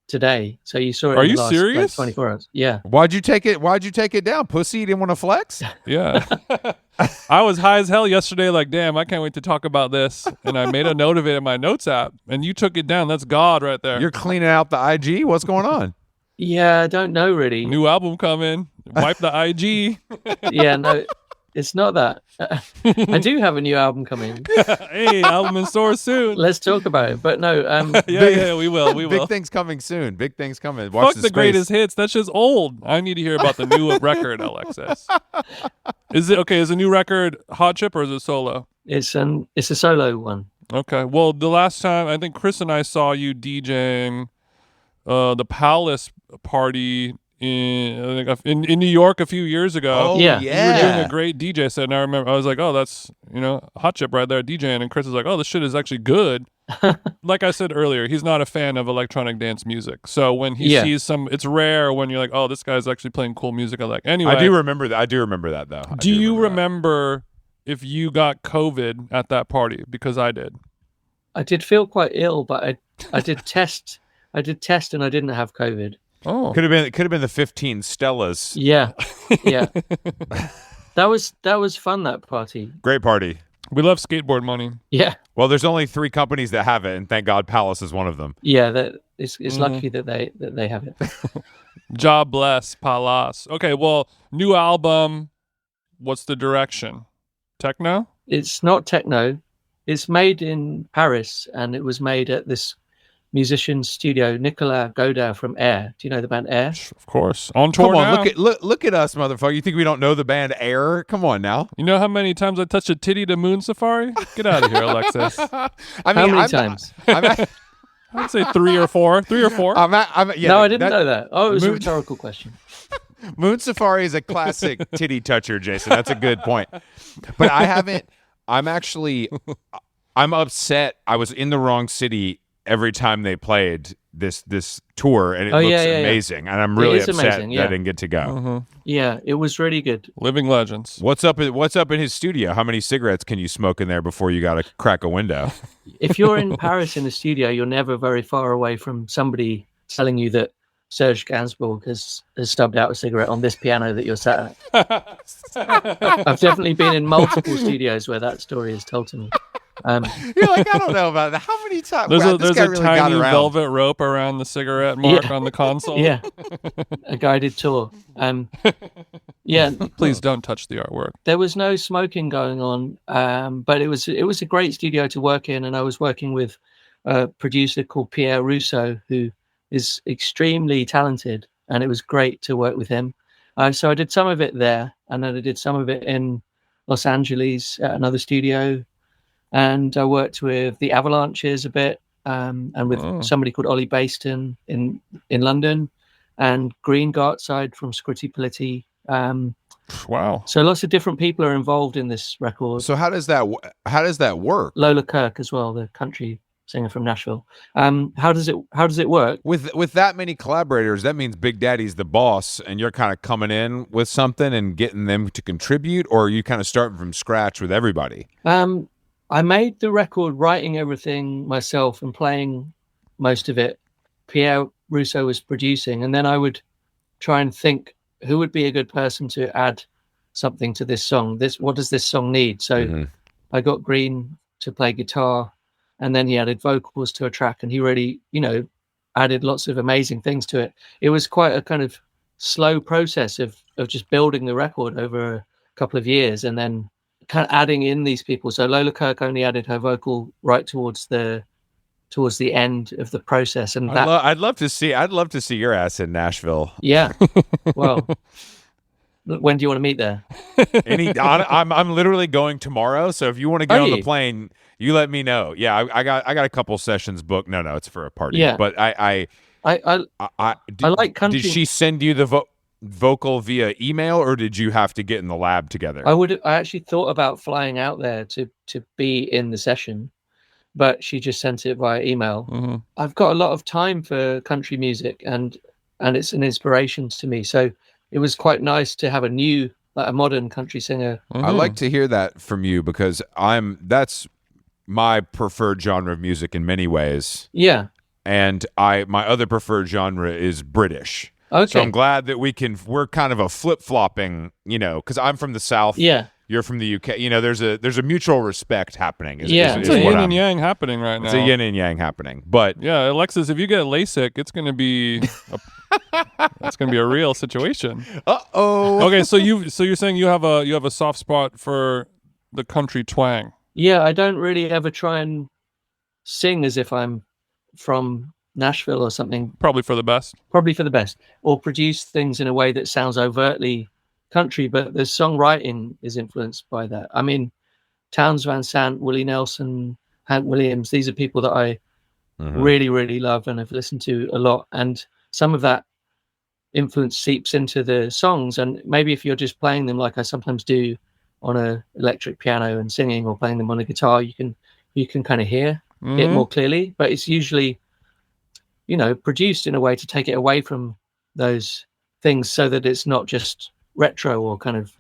today, so you saw it. Are in you the last, serious? 24 hours. Yeah. Why'd you take it down, pussy? You didn't want to flex? Yeah. I was high as hell yesterday, like, damn, I can't wait to talk about this. And I made a note of it in my notes app, and you took it down. That's God right there. You're cleaning out the IG? What's going on? Yeah, I don't know really. New album coming. Wipe the IG. Yeah, no, it's not that. I do have a new album coming. Hey, album in store soon. Let's talk about it. But no, yeah, we will. Big things coming soon. Big things coming. Fuck the greatest hits. That's just old. I need to hear about the new record, Alexis. Is it okay? Is a new record hot chip or is it solo? It's a solo one. Okay. Well, the last time I think Chris and I saw you DJing the Palace party in New York a few years ago. Oh, yeah. You were doing a great DJ set, and I remember I was like, oh, that's, hot chip right there DJing, and Chris was like, oh, this shit is actually good. Like I said earlier, he's not a fan of electronic dance music, so when he sees it's rare when you're like, oh, this guy's actually playing cool music. I like. Anyway, I do remember that though. Do you remember if you got COVID at that party? Because I did. I did feel quite ill, but I did test. I did test, and I didn't have COVID. Oh, could have been the 15 Stellas. Yeah. That was fun, that party. Great party. We love skateboard money. Yeah. Well, there's only 3 companies that have it, and thank God Palace is one of them. Yeah, it's lucky that they have it. Job bless Palace. Okay, well, new album. What's the direction? Techno? It's not techno. It's made in Paris, and it was made at this musician studio, Nicolas Godin from Air. Do you know the band Air? Of course. On tour Come on, now. look at us, motherfucker. You think we don't know the band Air? Come on now. You know how many times I touched a titty to Moon Safari? Get out of here, Alexis. How many times? I'd say 3 or 4. 3 or 4. No, I didn't know that. Oh, it was a rhetorical question. Moon Safari is a classic titty toucher, Jason. That's a good point. But I haven't. I'm upset. I was in the wrong city every time they played this tour, and it looks amazing. And I'm really upset that I didn't get to go. Mm-hmm. Yeah, it was really good. Living legends. What's up in his studio? How many cigarettes can you smoke in there before you got to crack a window? If you're in Paris in the studio, you're never very far away from somebody telling you that Serge Gainsbourg has stubbed out a cigarette on this piano that you're sat at. I've definitely been in multiple studios where that story is told to me. You're like, I don't know about that. How many times? There's a tiny velvet rope around the cigarette mark on the console. Yeah, a guided tour. Yeah. Please don't touch the artwork. There was no smoking going on, but it was a great studio to work in, and I was working with a producer called Pierre Rousseau, who is extremely talented, and it was great to work with him. So I did some of it there, and then I did some of it in Los Angeles at another studio. And I worked with the Avalanches a bit, and with somebody called Ollie Baston in London, and Green Gartside from Scritti Politti. Wow! So lots of different people are involved in this record. So how does that work? Lola Kirk as well, the country singer from Nashville. How does it work? With that many collaborators, that means Big Daddy's the boss, and you're kind of coming in with something and getting them to contribute, or are you kind of starting from scratch with everybody? I made the record writing everything myself and playing most of it. Pierre Rousseau was producing, and then I would try and think who would be a good person to add something to this song. What does this song need? So I got Green to play guitar, and then he added vocals to a track, and he really, added lots of amazing things to it. It was quite a kind of slow process of just building the record over a couple of years, and then kind of adding in these people. So Lola Kirk only added her vocal right towards the end of the process, and I'd love to see your ass in Nashville. Yeah. Well, when do you want to meet there? I'm literally going tomorrow, so if you want to get on the plane, you let me know. Yeah, I got a couple sessions booked. No, it's for a party. Yeah. But I like country. Did she send you the vocal via email, or did you have to get in the lab together? I actually thought about flying out there to be in the session, but she just sent it via email. Mm-hmm. I've got a lot of time for country music, and it's an inspiration to me. So it was quite nice to have a modern country singer. Mm-hmm. I like to hear that from you, because that's my preferred genre of music in many ways. Yeah. And my other preferred genre is British. Okay. So I'm glad that we're kind of a flip-flopping, because I'm from the South. Yeah. You're from the UK. There's a mutual respect happening. It's a yin and yang happening right now. It's a yin and yang happening. But yeah, Alexis, if you get LASIK, it's going to be a real situation. Uh-oh. Okay, so you're saying you have a soft spot for the country twang. Yeah, I don't really ever try and sing as if I'm from Nashville or something. Probably for the best. Or produce things in a way that sounds overtly country, but the songwriting is influenced by that. I mean, Townes Van Sant, Willie Nelson, Hank Williams, these are people that I really, really love and have listened to a lot. And some of that influence seeps into the songs. And maybe if you're just playing them like I sometimes do on an electric piano and singing, or playing them on a guitar, you can kind of hear it more clearly. But it's usually, produced in a way to take it away from those things, so that it's not just retro or kind of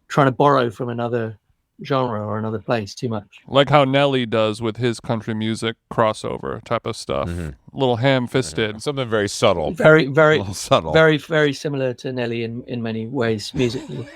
trying to borrow from another genre or another place too much. Like how Nelly does with his country music crossover type of stuff. A little ham-fisted. Something very subtle. Very, very subtle. Very, very similar to Nelly in many ways musically.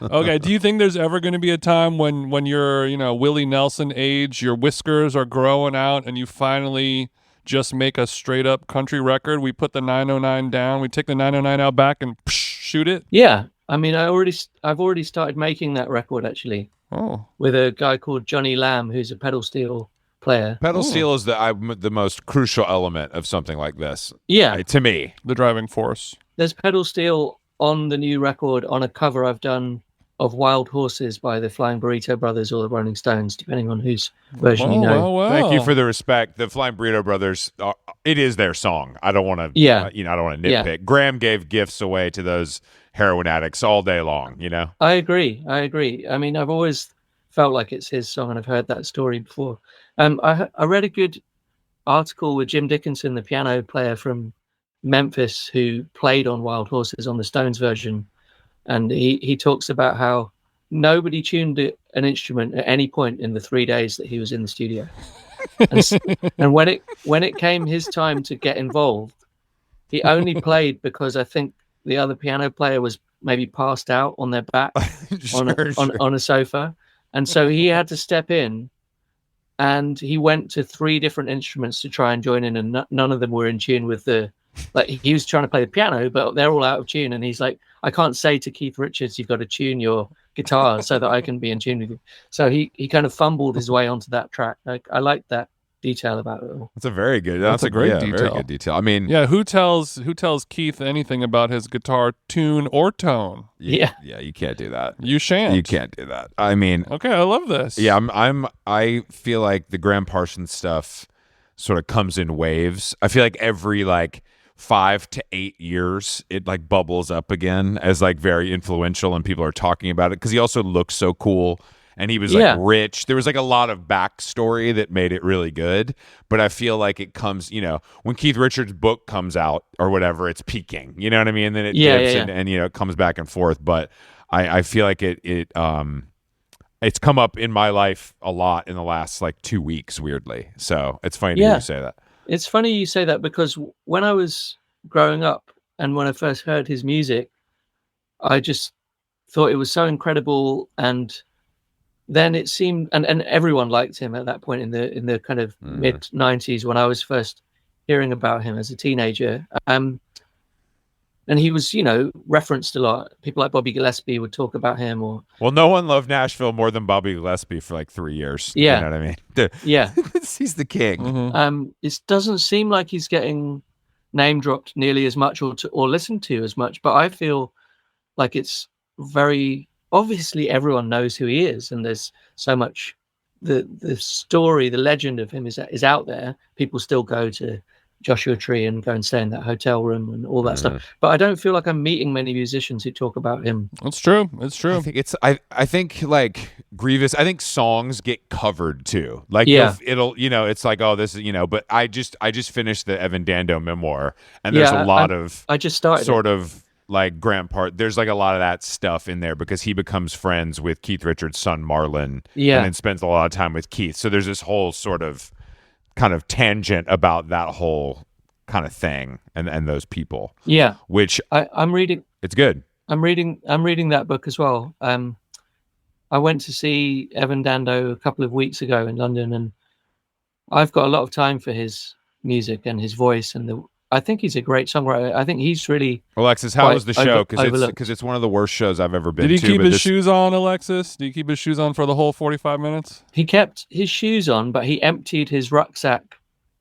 Okay, do you think there's ever going to be a time when you're, Willie Nelson age, your whiskers are growing out, and you finally just make a straight up country record? We put the 909 down, we take the 909 out back and shoot it? Yeah. I mean, I've already started making that record, actually. Oh. With a guy called Johnny Lamb, who's a pedal steel player. Pedal steel is the most crucial element of something like this. Yeah. To me. The driving force. There's pedal steel on the new record, on a cover I've done of Wild Horses by the Flying Burrito Brothers or the Rolling Stones, depending on whose version you know. Well. Thank you for the respect. The Flying Burrito Brothers, it is their song. I don't want to, I don't want to nitpick. Yeah. Graham gave gifts away to those heroin addicts all day long, I agree. I mean, I've always felt like it's his song, and I've heard that story before. I read a good article with Jim Dickinson, the piano player from Memphis, who played on Wild Horses on the Stones version. And he talks about how nobody tuned an instrument at any point in the 3 days that he was in the studio. And when it came his time to get involved, he only played because I think the other piano player was maybe passed out on their back on a sofa. And so he had to step in, and he went to 3 different instruments to try and join in, and none of them were in tune with he was trying to play the piano, but they're all out of tune. And he's like, I can't say to Keith Richards, you've got to tune your guitar so that I can be in tune with you. So he kind of fumbled his way onto that track. I like that detail about it all. That's a very good. That's a great detail. Very good detail. I mean, who tells Keith anything about his guitar tune or tone? Yeah, you can't do that. You shan't. You can't do that. I mean, okay, I love this. Yeah, I feel like the Graham Parsons stuff sort of comes in waves. I feel like every 5 to 8 years it bubbles up again as very influential, and people are talking about it because he also looks so cool, and he was rich. There was a lot of backstory that made it really good, but I feel like it comes, when Keith Richards' book comes out or whatever, it's peaking, you know what I mean? And then it dips and it comes back and forth. But I feel like it's come up in my life a lot in the last 2 weeks, weirdly. So it's funny to hear you say that. It's funny you say that, because when I was growing up and when I first heard his music, I just thought it was so incredible. And then it seemed, and everyone liked him at that point in the kind of mid 90s when I was first hearing about him as a teenager. and he was, referenced a lot. People like Bobby Gillespie would talk about him, or Well, no one loved Nashville more than Bobby Gillespie for like 3 years. Yeah. You know what I mean? yeah. He's the king. Mm-hmm. It doesn't seem like he's getting name dropped nearly as much or listened to as much, but I feel like it's very obviously everyone knows who he is, and there's so much the story, the legend of him is out there. People still go to Joshua Tree and go and stay in that hotel room and all that stuff. But I don't feel like I'm meeting many musicians who talk about him. It's true. It's true. I think like Grievous, I think songs get covered too. Like it'll it's like, oh, this is, but I just finished the Evan Dando memoir, and there's a lot of I just started sort of like there's like a lot of that stuff in there because he becomes friends with Keith Richards' son Marlon, and then spends a lot of time with Keith. So there's this whole sort of kind of tangent about that whole kind of thing and those people. Yeah, which I'm reading. It's good. I'm reading that book as well. I went to see Evan Dando a couple of weeks ago in London, and I've got a lot of time for his music and his voice, and I think he's a great songwriter. I think he's really Alexis, how was the show? Because it's one of the worst shows I've ever been to. Did he keep his shoes on, Alexis? Did he keep his shoes on for the whole 45 minutes? He kept his shoes on, but he emptied his rucksack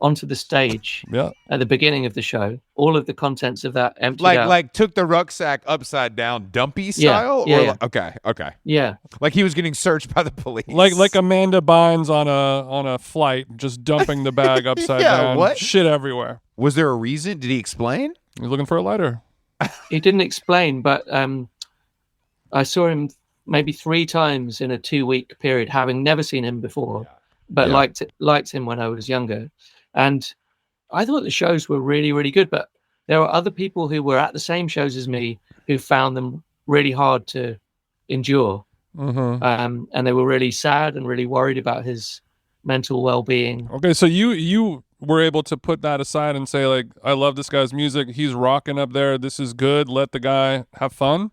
onto the stage at the beginning of the show. All of the contents of that emptied out. Like took the rucksack upside down, dumpy style? Yeah. Okay. Yeah. Like he was getting searched by the police. Like Amanda Bynes on a flight, just dumping the bag upside down. What? Shit everywhere. Was there a reason? Did he explain? He's looking for a lighter. He didn't explain, but I saw him maybe 3 times in a 2-week period, having never seen him before, but liked him when I was younger. And I thought the shows were really, really good, but there were other people who were at the same shows as me who found them really hard to endure. Mm-hmm. And they were really sad and really worried about his mental well-being. Okay, so you were able to put that aside and say, like, I love this guy's music. He's rocking up there. This is good. Let the guy have fun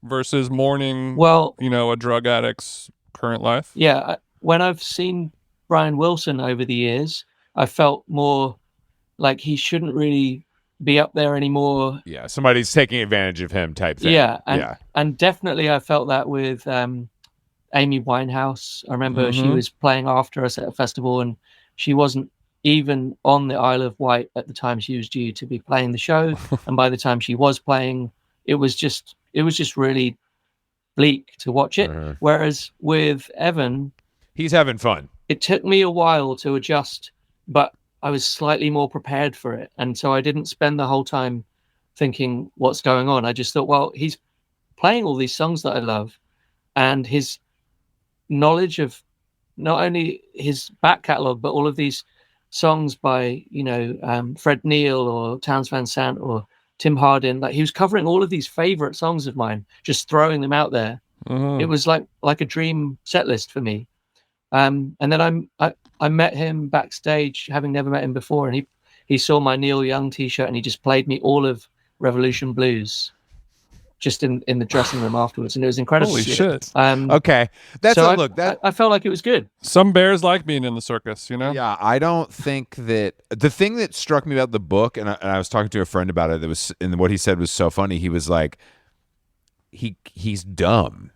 versus mourning, a drug addict's current life. Yeah. When I've seen Brian Wilson over the years, I felt more like he shouldn't really be up there anymore. Yeah, somebody's taking advantage of him type thing. Yeah, and definitely I felt that with Amy Winehouse. I remember she was playing after us at a festival, and she wasn't even on the Isle of Wight at the time she was due to be playing the show. And by the time she was playing, it was just really bleak to watch it. Whereas with Evan, he's having fun. It took me a while to adjust, but I was slightly more prepared for it. And so I didn't spend the whole time thinking what's going on. I just thought, well, he's playing all these songs that I love, and his knowledge of not only his back catalogue, but all of these songs by, Fred Neil or Townes Van Sant or Tim Hardin. Like, he was covering all of these favorite songs of mine, just throwing them out there. It was like a dream set list for me. And then I met him backstage, having never met him before, and he saw my Neil Young t-shirt, and he just played me all of Revolution Blues just in the dressing room afterwards, and it was incredible. Holy shit. Okay. I felt like it was good. Some bears like being in the circus, Yeah, I don't think that the thing that struck me about the book, and I was talking to a friend about it, and what he said was so funny. He was like, he's dumb,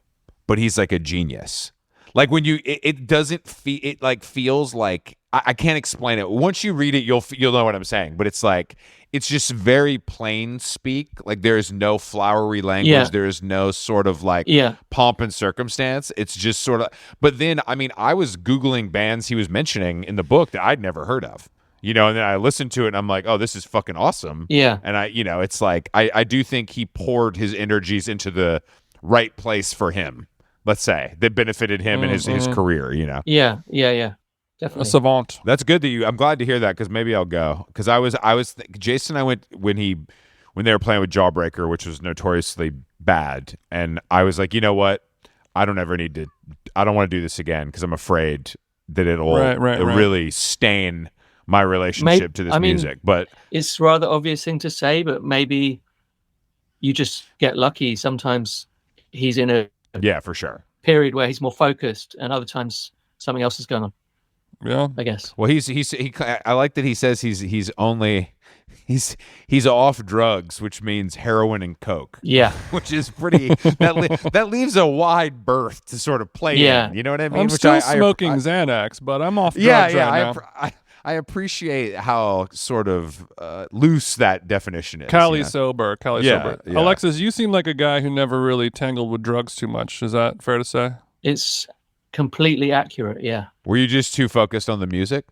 but he's like a genius. Like when it doesn't feel, it like feels like, I can't explain it. Once you read it, you'll know what I'm saying. But it's like, it's just very plain speak. Like there is no flowery language. Yeah. There is no sort of like pomp and circumstance. It's just sort of. But then, I mean, I was Googling bands he was mentioning in the book that I'd never heard of. And then I listened to it and I'm like, oh, this is fucking awesome. Yeah. And it's like, I do think he poured his energies into the right place for him. Let's say that benefited him in his career, Yeah, definitely. A savant. That's good that I'm glad to hear that, because maybe I'll go. Because Jason and I went when they were playing with Jawbreaker, which was notoriously bad, and I was like, you know what? I don't want to do this again, because I'm afraid that it'll really stain my relationship to this music. But it's a rather obvious thing to say, but maybe you just get lucky. Sometimes he's in a for sure period where he's more focused, and other times something else is going on. Yeah, I guess. Well, he I like that he says he's only he's off drugs, which means heroin and coke. Yeah. Which is pretty that leaves a wide berth to sort of play in. You know what I mean? I'm still smoking Xanax, but I'm off drugs right now. I appreciate how sort of loose that definition is. Cali sober. Yeah. Alexis, you seem like a guy who never really tangled with drugs too much. Is that fair to say? It's completely accurate, yeah. Were you just too focused on the music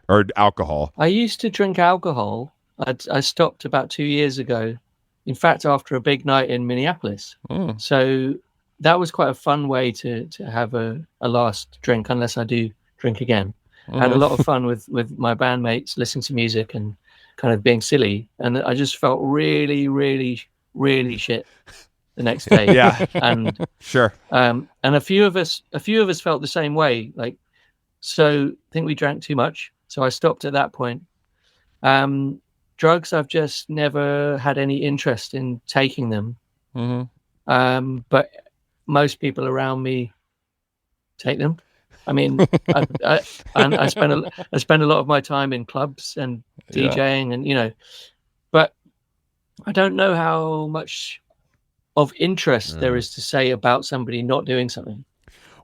or alcohol? I used to drink alcohol. I stopped about 2 years ago. In fact, after a big night in Minneapolis. So that was quite a fun way to have a last drink, unless I do drink again. I had a lot of fun with my bandmates, listening to music and kind of being silly. And I just felt really, really, really shit the next day. Yeah. And sure. And a few of us felt the same way. Like, so I think we drank too much. So I stopped at that point. Drugs, I've just never had any interest in taking them. But most people around me take them. I mean, I spend a lot of my time in clubs and DJing, and but I don't know how much of interest there is to say about somebody not doing something.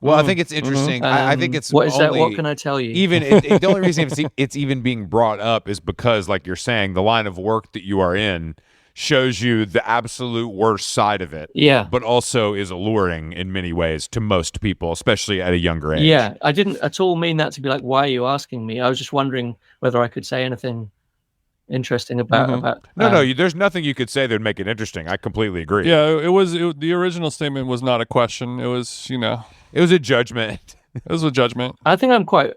Well, I think it's interesting. I think it's what is that? What can I tell you? Even the only reason it's even being brought up is because, like you're saying, the line of work that you are in shows you the absolute worst side of it. Yeah. But also is alluring in many ways to most people, especially at a younger age. Yeah. I didn't at all mean that to be like, why are you asking me? I was just wondering whether I could say anything interesting about No, there's nothing you could say that would make it interesting. I completely agree. Yeah, the original statement was not a question. It was, it was a judgment. It was a judgment. I think I'm quite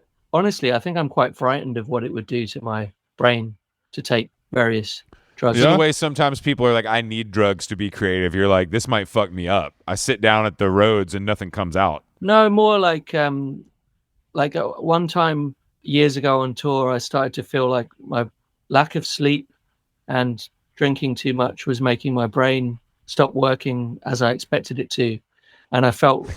frightened of what it would do to my brain to take various drugs. In a way, sometimes people are like, I need drugs to be creative. You're like, this might fuck me up. I sit down at the roads and nothing comes out. No, more like one time years ago on tour, I started to feel like my lack of sleep and drinking too much was making my brain stop working as I expected it to. And I felt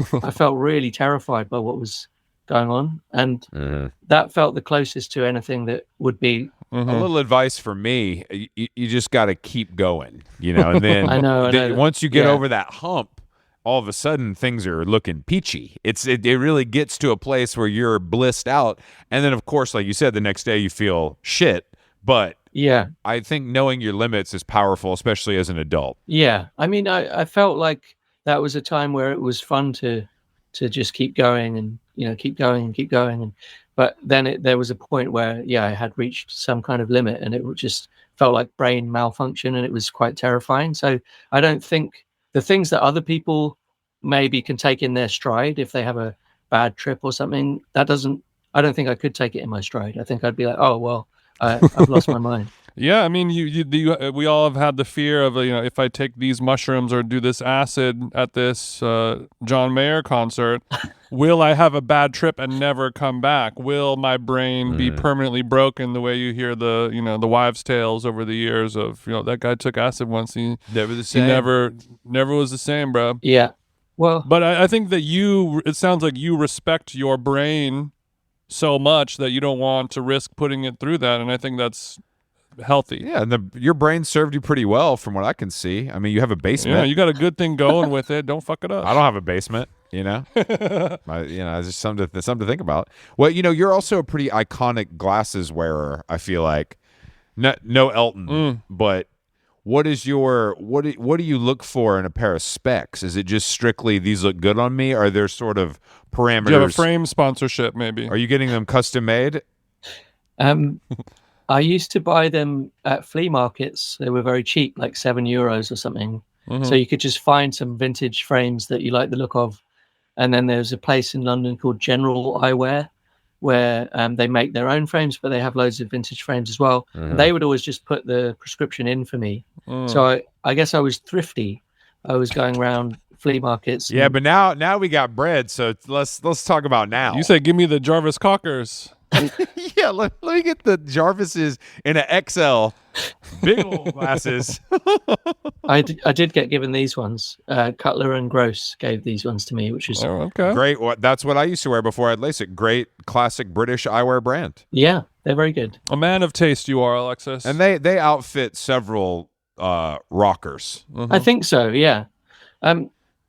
really terrified by what was going on. And that felt the closest to anything that would be. A little advice for me, you just got to keep going, and then I know. Once you get over that hump, all of a sudden things are looking peachy. It really gets to a place where you're blissed out. And then, of course, like you said, the next day you feel shit. But yeah, I think knowing your limits is powerful, especially as an adult. Yeah. I mean, I felt like that was a time where it was fun to just keep going and, keep going. But then there was a point where, I had reached some kind of limit and it just felt like brain malfunction and it was quite terrifying. So I don't think the things that other people maybe can take in their stride if they have a bad trip or something, I don't think I could take it in my stride. I think I'd be like, oh, well, I've lost my mind. Yeah, I mean, we all have had the fear of, if I take these mushrooms or do this acid at this John Mayer concert, will I have a bad trip and never come back? Will my brain be permanently broken? The way you hear the wives' tales over the years of, that guy took acid once, he never the same. He never was the same, bro. Yeah, well, but I think that it sounds like you respect your brain so much that you don't want to risk putting it through that, and I think that's healthy. Yeah, and your brain served you pretty well from what I can see. I mean, you have a basement. Yeah, you got a good thing going with it. Don't fuck it up. I don't have a basement, it's just something to think about. Well, you're also a pretty iconic glasses wearer, I feel like. No Elton, but what do you look for in a pair of specs? Is it just strictly these look good on me? Are there sort of parameters? Do you have a frame sponsorship, maybe? Are you getting them custom made? I used to buy them at flea markets. They were very cheap, like €7 or something. So you could just find some vintage frames that you like the look of. And then there's a place in London called General Eyewear where they make their own frames, but they have loads of vintage frames as well. They would always just put the prescription in for me. So I guess I was thrifty. I was going around flea markets. Yeah, but now we got bread, so let's talk about now. You say, give me the Jarvis Cockers. Yeah, let me get the Jarvis's in an XL, big old glasses. I did get given these ones. Cutler and Gross gave these ones to me, which is okay. Great. That's what I used to wear before I had LASIK. Great classic British eyewear brand. Yeah, they're very good. A man of taste you are, Alexis. And they outfit several rockers. Mm-hmm. I think so, yeah.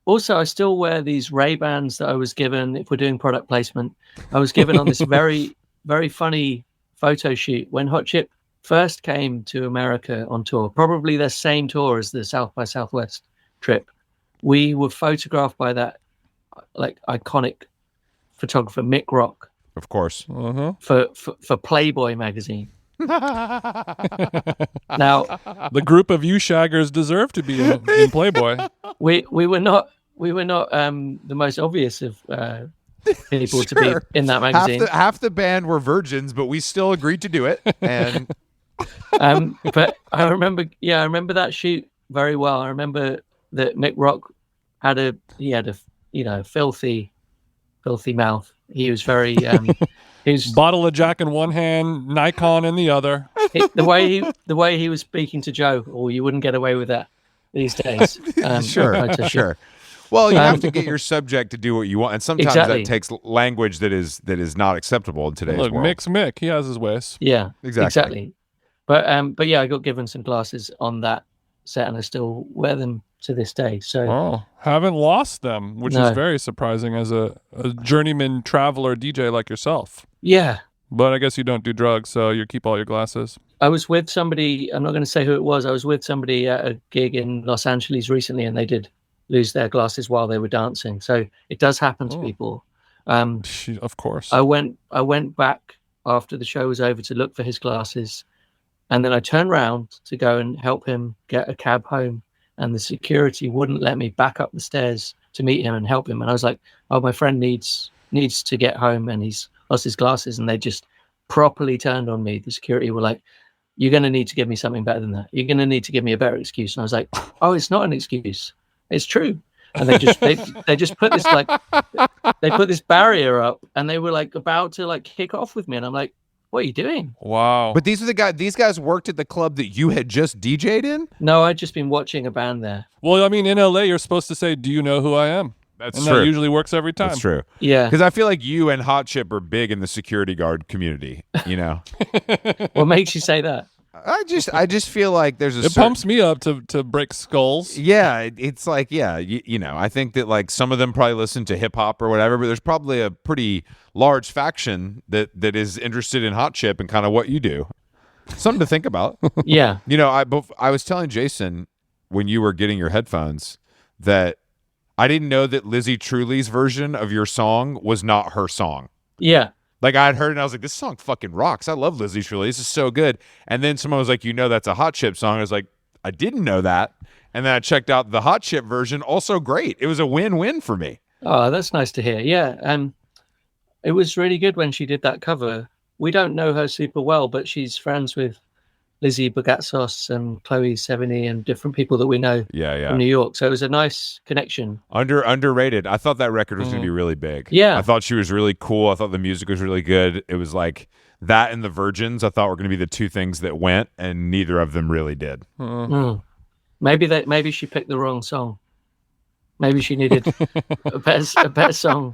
Also, I still wear these Ray-Bans that I was given, if we're doing product placement, I was given on this very, very funny photo shoot when Hot Chip first came to America on tour, probably their same tour as the South by Southwest trip. We were photographed by that like iconic photographer, Mick Rock. Of course. For Playboy magazine. Now, the group of you shaggers deserve to be in Playboy. We were not the most obvious of people to be in that magazine. Half the band were virgins, but we still agreed to do it. And but I remember that shoot very well. I remember that Mick Rock had a filthy mouth. He was very he was bottle of Jack in one hand, Nikon in the other. The way he was speaking to Joe, you wouldn't get away with that these days. Sure. Well, you have to get your subject to do what you want, and sometimes exactly. that takes language that is not acceptable in today's world. Mick, he has his ways. Yeah, exactly. But yeah, I got given some glasses on that set, and I still wear them to this day. So haven't lost them, which is very surprising as a journeyman traveler DJ like yourself. Yeah. But I guess you don't do drugs, so you keep all your glasses. I was with somebody, I'm not going to say who it was. I was with somebody at a gig in Los Angeles recently, and they did lose their glasses while they were dancing. So it does happen to people. Of course. I went back after the show was over to look for his glasses, and then I turned around to go and help him get a cab home, and the security wouldn't let me back up the stairs to meet him and help him. And I was like, oh, my friend needs to get home, and he's lost his glasses. And they just properly turned on me. The security were like, you're going to need to give me something better than that. You're going to need to give me a better excuse. And I was like, oh, it's not an excuse. It's true. And they just put this they put this barrier up, and they were like about to like kick off with me. And I'm like, what are you doing? Wow. But these guys worked at the club that you had just DJ'd in? No, I'd just been watching a band there. Well, I mean, in LA, you're supposed to say, do you know who I am? That's true. That usually works every time. That's true. Yeah. Because I feel like you and Hot Chip are big in the security guard community, you know? What makes you say that? I just feel like there's It pumps me up to break skulls. Yeah, it's like, yeah, you know, I think that like some of them probably listen to hip hop or whatever, but there's probably a pretty large faction that is interested in Hot Chip and kind of what you do. Something to think about. Yeah. You know, I was telling Jason when you were getting your headphones that I didn't know that Lizzie Truly's version of your song was not her song. Yeah. Like I had heard it and I was like, this song fucking rocks. I love Lizzie Truly. This is so good. And then someone was like, you know, that's a Hot Chip song. I was like, I didn't know that. And then I checked out the Hot Chip version. Also great. It was a win-win for me. Oh, that's nice to hear. Yeah. It was really good when she did that cover. We don't know her super well, but she's friends with Lizzie Bogatsos and Chloe Sevigny and different people that we know from New York. So it was a nice connection. Underrated. I thought that record was going to be really big. Yeah. I thought she was really cool. I thought the music was really good. It was like that and the Virgins I thought were going to be the two things that went, and neither of them really did. Maybe she picked the wrong song. Maybe she needed a better song.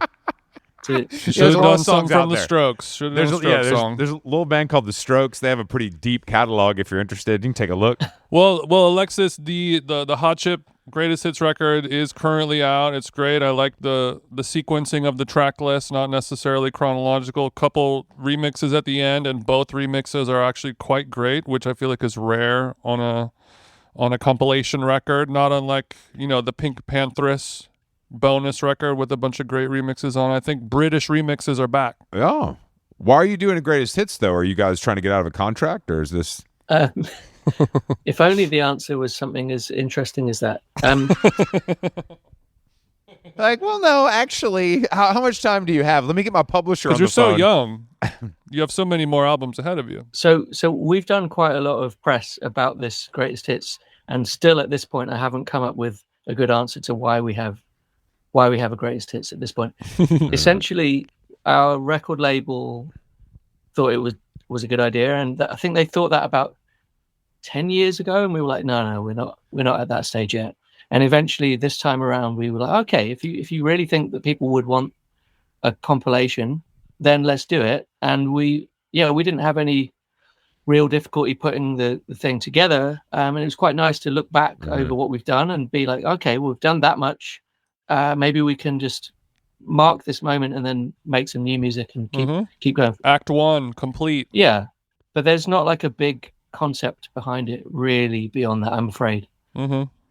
She should have done something from the Strokes. There's a little band called the Strokes. They have a pretty deep catalog. If you're interested, you can take a look. Well, Alexis, the Hot Chip Greatest Hits record is currently out. It's great. I like the sequencing of the track list, not necessarily chronological. Couple remixes at the end, and both remixes are actually quite great, which I feel like is rare on a compilation record. Not unlike the Pink Pantheress bonus record with a bunch of great remixes on. I think British remixes are back. Oh, why are you doing a greatest hits though? Are you guys trying to get out of a contract, or is this? If only the answer was something as interesting as that. Like, well, no, actually, how much time do you have? Let me get my publisher on the phone. Because you're so young. You have so many more albums ahead of you. So we've done quite a lot of press about this greatest hits, and still at this point, I haven't come up with a good answer to why we have a greatest hits at this point. Essentially, our record label thought it was a good idea, and I think they thought that about 10 years ago, and we were like, no, we're not at that stage yet. And eventually, this time around, we were like, okay, if you really think that people would want a compilation, then let's do it. And we didn't have any real difficulty putting the thing together, and it was quite nice to look back over what we've done and be like, okay, well, we've done that much. Maybe we can just mark this moment and then make some new music and keep going. Act 1 complete. Yeah, but there's not like a big concept behind it really beyond that, I'm afraid.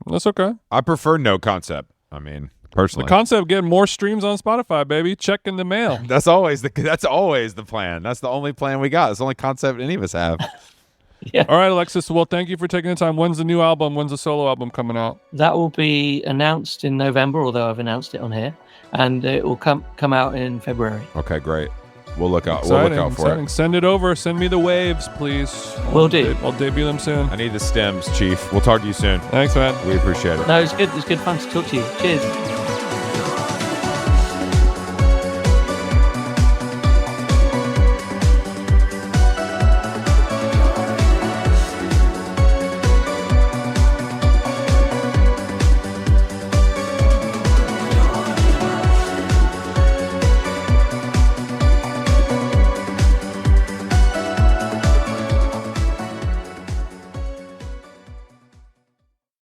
That's okay. I prefer no concept. I mean, personally, the concept getting more streams on Spotify, baby. Check in the mail. That's always the plan. That's the only plan we got. It's the only concept any of us have. Yeah. All right, Alexis. Well, thank you for taking the time. When's the new album? When's the solo album coming out? That will be announced in November, although I've announced it on here, and it will come out in February. Okay, great. We'll look out. Exciting, we'll look out for it. Send it over. Send me the waves, please. Will do. I'll debut them soon. I need the stems, Chief. We'll talk to you soon. Thanks, man. We appreciate it. No, it's good. It's good fun to talk to you. Cheers.